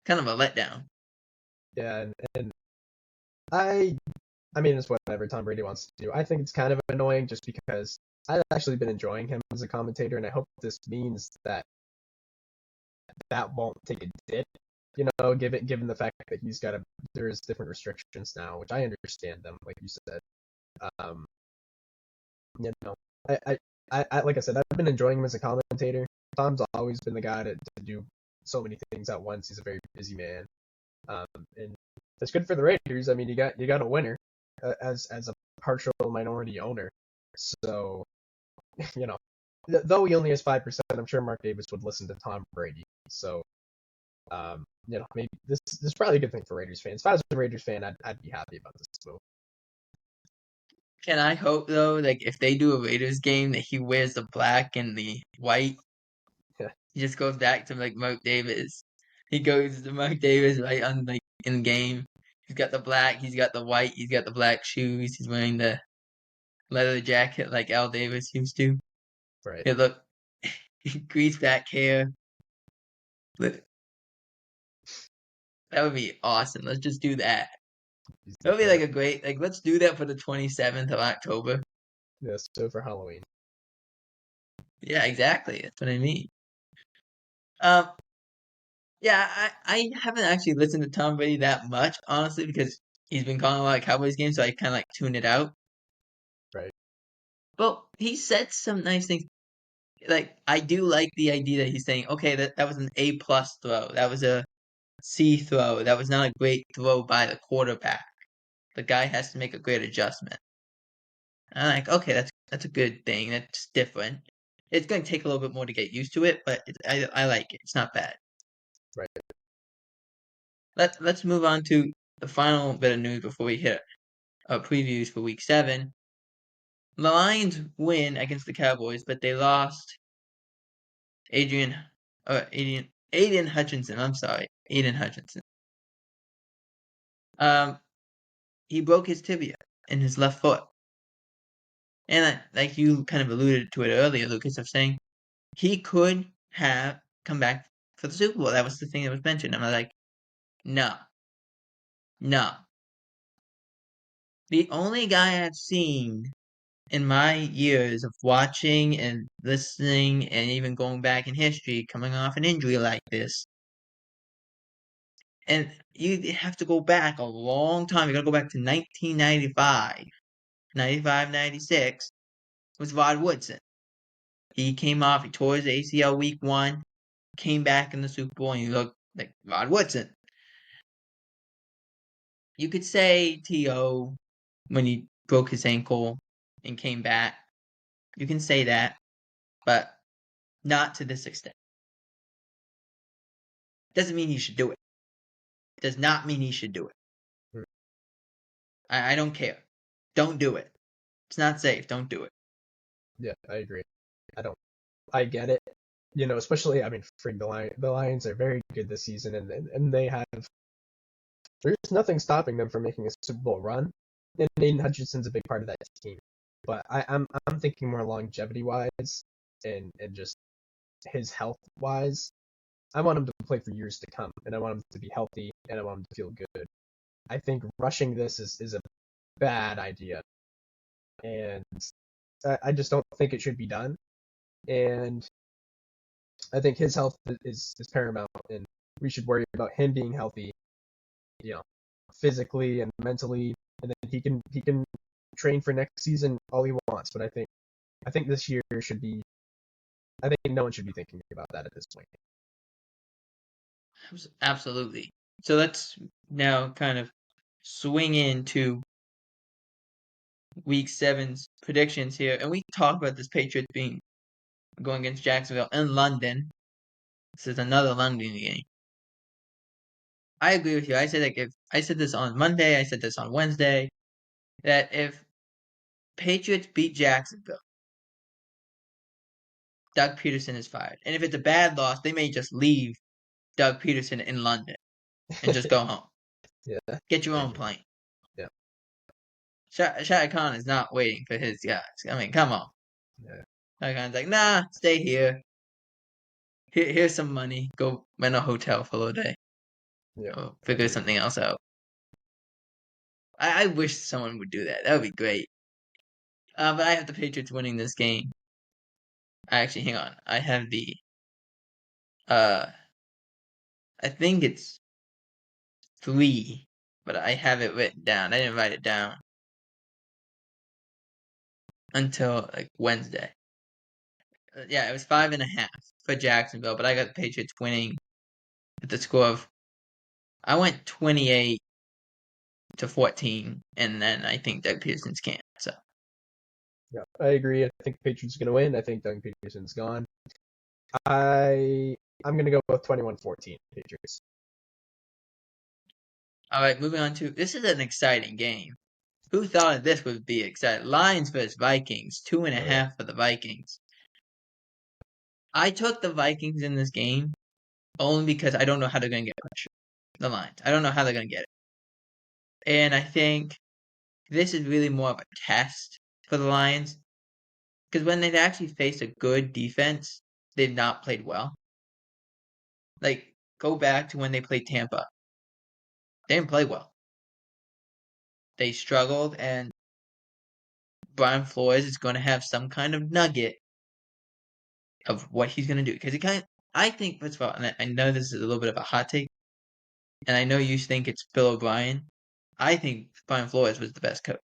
S1: Kind of a letdown.
S2: yeah, and I I mean, it's whatever Tom Brady wants to do. I think it's kind of annoying just because I've actually been enjoying him as a commentator, and I hope this means that won't take a dip. Given the fact that there's different restrictions now, which I understand them, like you said. Um, you know, I like I said, I've been enjoying him as a commentator. Tom's always been the guy to do so many things at once. He's a very busy man, and it's good for the Raiders. I mean, you got a winner as a partial minority owner. So, you know, though he only has 5%, I'm sure Mark Davis would listen to Tom Brady. So, maybe this is probably a good thing for Raiders fans. If I was a Raiders fan, I'd be happy about this move.
S1: Can I hope though, like if they do a Raiders game, that he wears the black and the white?
S2: Yeah,
S1: He just goes back to like Mark Davis. He goes to Mark Davis right on like in game. He's got the black. He's got the white. He's got the black shoes. He's wearing the leather jacket like Al Davis used to.
S2: right.
S1: He look greased back hair. That would be awesome. Let's just do that. That would be like
S2: Yeah,
S1: a great like. Let's do that for the 27th of October.
S2: yeah. So for Halloween,
S1: Yeah, exactly. That's what I mean. Um, yeah, I haven't actually listened to Tom Brady that much, honestly, because he's been calling a lot of Cowboys games, so I kind of like tune it out.
S2: right?
S1: But he said some nice things. Like I do like the idea that he's saying, okay, that was an A plus throw. That was a C throw. That was not a great throw by the quarterback. The guy has to make a great adjustment. And I'm like, okay, that's a good thing. That's different. It's going to take a little bit more to get used to it, but I like it. It's not bad.
S2: Right.
S1: Let's move on to the final bit of news before we hit our previews for Week 7. The Lions win against the Cowboys, but they lost Adrian Aiden Hutchinson. I'm sorry, Aiden Hutchinson. He broke his tibia in his left foot. And like you kind of alluded to it earlier, Lucas, of saying he could have come back for the Super Bowl. That was the thing that was mentioned. I'm like, no, no. The only guy I've seen in my years of watching and listening and even going back in history coming off an injury like this, and you have to go back a long time. You got to go back to 1995, 95, 96 with Rod Woodson. He came off, he tore his ACL week 1, came back in the Super Bowl, and he looked like Rod Woodson. You could say T.O. when he broke his ankle and came back. You can say that, but not to this extent. Doesn't mean he should do it. Does not mean he should do it.
S2: Hmm.
S1: I don't care. Don't do it. It's not safe. Don't do it.
S2: Yeah, I agree. I get it. Especially, I mean, the Lions are very good this season, and there's nothing stopping them from making a Super Bowl run. And Aiden Hutchinson's a big part of that team. But I'm thinking more longevity wise and just his health wise. I want him to play for years to come, and I want him to be healthy, and I want him to feel good. I think rushing this is a bad idea, and I just don't think it should be done. And I think his health is paramount, and we should worry about him being healthy, physically and mentally, and then he can train for next season all he wants. But I think this year should be. I think no one should be thinking about that at this point.
S1: Absolutely. So let's now kind of swing into Week 7's predictions here, and we talked about this Patriots being going against Jacksonville in London. This is another London game. I agree with you. I said this on Monday, I said this on Wednesday, that if Patriots beat Jacksonville, Doug Peterson is fired. And if it's a bad loss, they may just leave Doug Peterson in London and just go home.
S2: Yeah.
S1: Get your own plane.
S2: Yeah.
S1: Shaq Khan is not waiting for his guys. I mean, come on.
S2: Yeah.
S1: Shaq Khan's like, nah, stay here. Here's some money. Go rent a hotel for a little day.
S2: Yeah.
S1: Or figure something else out. I wish someone would do that. That would be great. But I have the Patriots winning this game. Actually, hang on. I have the I think it's 3, but I have it written down. I didn't write it down until like Wednesday. Yeah, it was 5.5 for Jacksonville, but I got the Patriots winning at the score of. I went 28-14, and then I think Doug Peterson's can't. So.
S2: Yeah, I agree. I think the Patriots are gonna win. I think Doug Peterson's gone. I'm gonna go with 21-14 Patriots.
S1: All right, moving on to this is an exciting game. Who thought this would be exciting? Lions versus Vikings, 2.5 for the Vikings. I took the Vikings in this game only because I don't know how they're going to get pressure. The Lions. I don't know how they're going to get it. And I think this is really more of a test for the Lions. Because when they've actually faced a good defense, they've not played well. Like, go back to when they played Tampa. They didn't play well. They struggled, and Brian Flores is going to have some kind of nugget of what he's going to do. Because I think, first of all, and I know this is a little bit of a hot take, and I know you think it's Bill O'Brien. I think Brian Flores was the best coach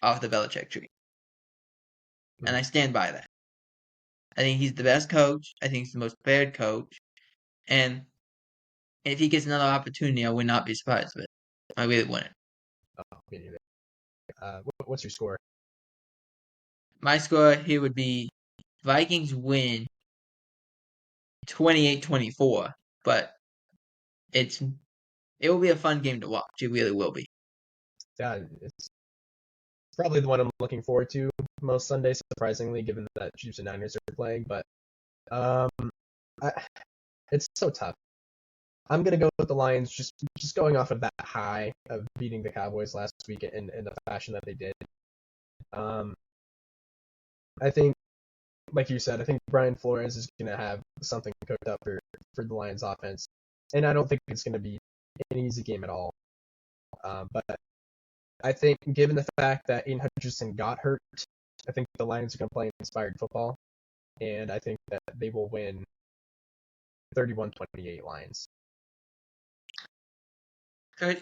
S1: off the Belichick tree. And I stand by that. I think he's the best coach. I think he's the most prepared coach. And if he gets another opportunity, I would not be surprised with it. I really wouldn't.
S2: Oh, me neither. What's your score?
S1: My score here would be Vikings win 28-24, but it will be a fun game to watch. It really will be.
S2: Yeah, it's probably the one I'm looking forward to most Sundays, surprisingly, given that Chiefs and Niners are playing. But it's so tough. I'm gonna go with the Lions, just going off of that high of beating the Cowboys last week in the fashion that they did. Um, I think, like you said, I think Brian Flores is gonna have something cooked up for the Lions offense, and I don't think it's gonna be an easy game at all. But I think, given the fact that Aiden Hutchinson got hurt, I think the Lions are gonna play inspired football, and I think that they will win 31-28 Lions.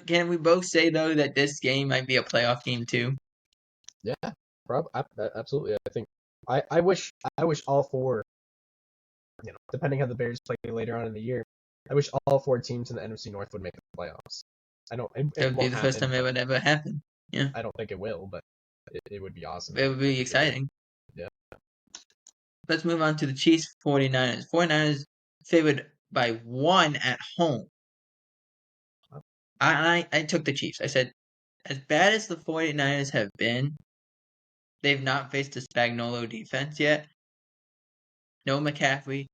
S1: Can we both say, though, that this game might be a playoff game, too?
S2: Yeah, absolutely. I think I wish all four, depending how the Bears play later on in the year, I wish all four teams in the NFC North would make the playoffs. I don't.
S1: That
S2: It
S1: would be
S2: won't
S1: the first
S2: happen.
S1: time it would ever happen. Yeah.
S2: I don't think it will, but it would be awesome.
S1: It would be exciting.
S2: Yeah.
S1: Let's move on to the Chiefs 49ers. 49ers favored by 1 at home. I took the Chiefs. I said, as bad as the 49ers have been, they've not faced a Spagnuolo defense yet. No McCaffrey.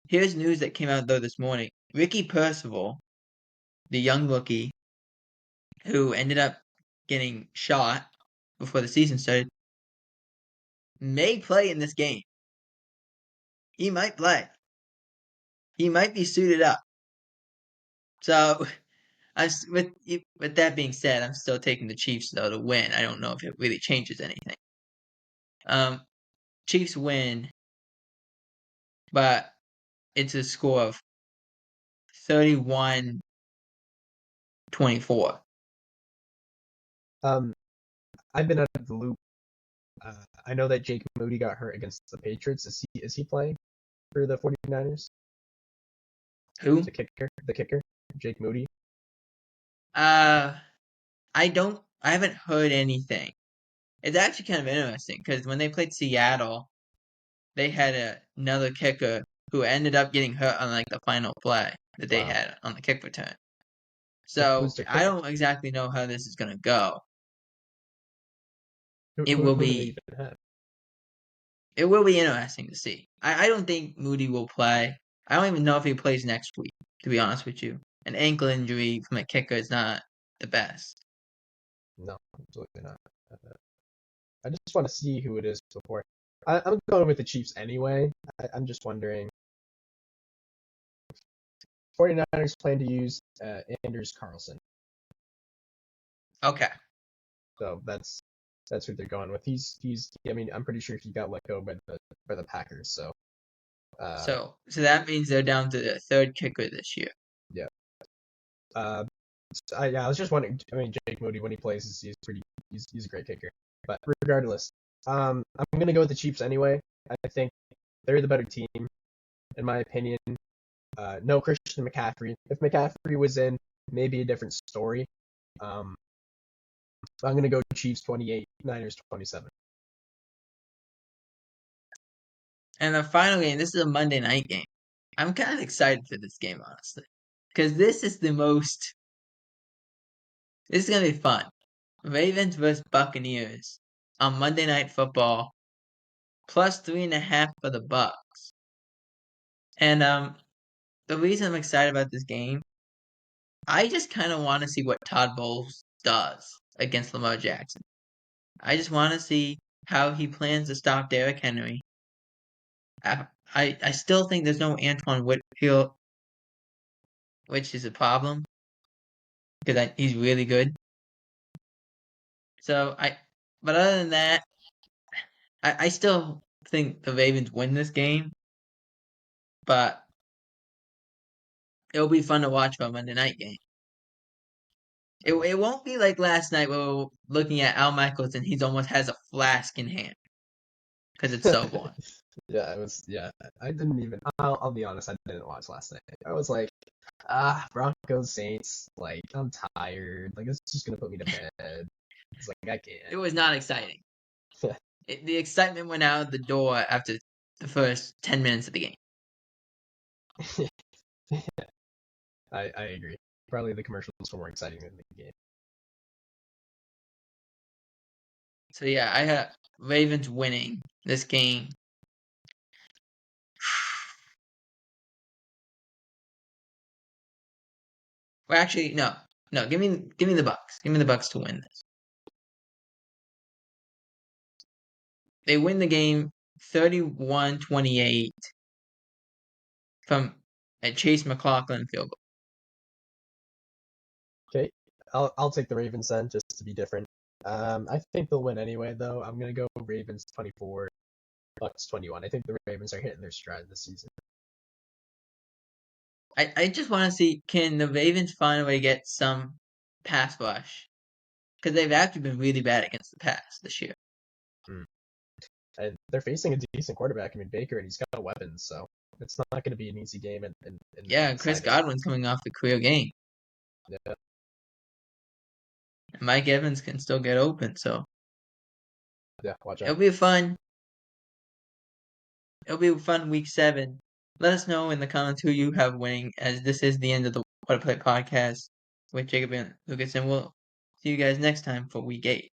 S1: Here's news that came out, though, this morning. Ricky Percival, the young rookie, who ended up getting shot before the season started, may play in this game. He might play. He might be suited up. So, with that being said, I'm still taking the Chiefs, though, to win. I don't know if it really changes anything. Chiefs win, but it's a score of 31-24.
S2: I've been out of the loop. I know that Jake Moody got hurt against the Patriots. Is he playing for the 49ers?
S1: Who?
S2: The kicker, Jake Moody.
S1: I haven't heard anything. It's actually kind of interesting because when they played Seattle, they had another kicker who ended up getting hurt on like the final play that they had on the kick return. So I don't exactly know how this is gonna go. It will be interesting to see. I don't think Moody will play. I don't even know if he plays next week, to be honest with you. An ankle injury from a kicker is not the best.
S2: No, absolutely not. I just want to see who it is before. I'm going with the Chiefs anyway. I'm just wondering. 49ers plan to use Anders Carlson.
S1: Okay.
S2: So that's who they're going with. I mean, I'm pretty sure he got let go by the Packers. So.
S1: So that means they're down to the third kicker this year.
S2: Yeah. I was just wondering. I mean, Jake Moody, when he plays, he's a great kicker. But regardless, I'm gonna go with the Chiefs anyway. I think they're the better team, in my opinion. No Christian McCaffrey. If McCaffrey was in, maybe a different story. I'm gonna go Chiefs 28, Niners 27.
S1: And the final game, this is a Monday night game. I'm kind of excited for this game, honestly, because this is going to be fun. Ravens versus Buccaneers on Monday Night Football, plus 3.5 for the Bucs. And the reason I'm excited about this game, I just kind of want to see what Todd Bowles does against Lamar Jackson. I just want to see how he plans to stop Derrick Henry. I still think there's no Antoine Whitfield, which is a problem because he's really good. But other than that, I still think the Ravens win this game, but it'll be fun to watch for a Monday night game. It won't be like last night where we were looking at Al Michaels and he almost has a flask in hand because it's so boring.
S2: Yeah, it was. Yeah, I didn't even. I'll be honest. I didn't watch last night. I was like, Broncos Saints. Like, I'm tired. Like, it's just gonna put me to bed. It's like I can't.
S1: It was not exciting. The excitement went out the door after the first 10 minutes of the game.
S2: I agree. Probably the commercials were more exciting than the game.
S1: So yeah, I have Ravens winning this game. Well, actually, no. Give me the Bucks. Give me the Bucks to win this. They win the game 31-28 from a Chase McLaughlin field goal.
S2: Okay, I'll take the Ravens then, just to be different. I think they'll win anyway, though. I'm gonna go Ravens 24, Bucks 21. I think the Ravens are hitting their stride this season.
S1: I just want to see, can the Ravens find a way to get some pass rush? Because they've actually been really bad against the pass this year.
S2: And they're facing a decent quarterback. I mean, Baker, and he's got weapons, so it's not going to be an easy game.
S1: Yeah, Chris Godwin's coming off the career game.
S2: Yeah.
S1: And Mike Evans can still get open, so
S2: Yeah, watch out.
S1: it'll be a fun week 7. Let us know in the comments who you have winning, as this is the end of the What a Play podcast with Jacob and Lucas, and we'll see you guys next time for week 8.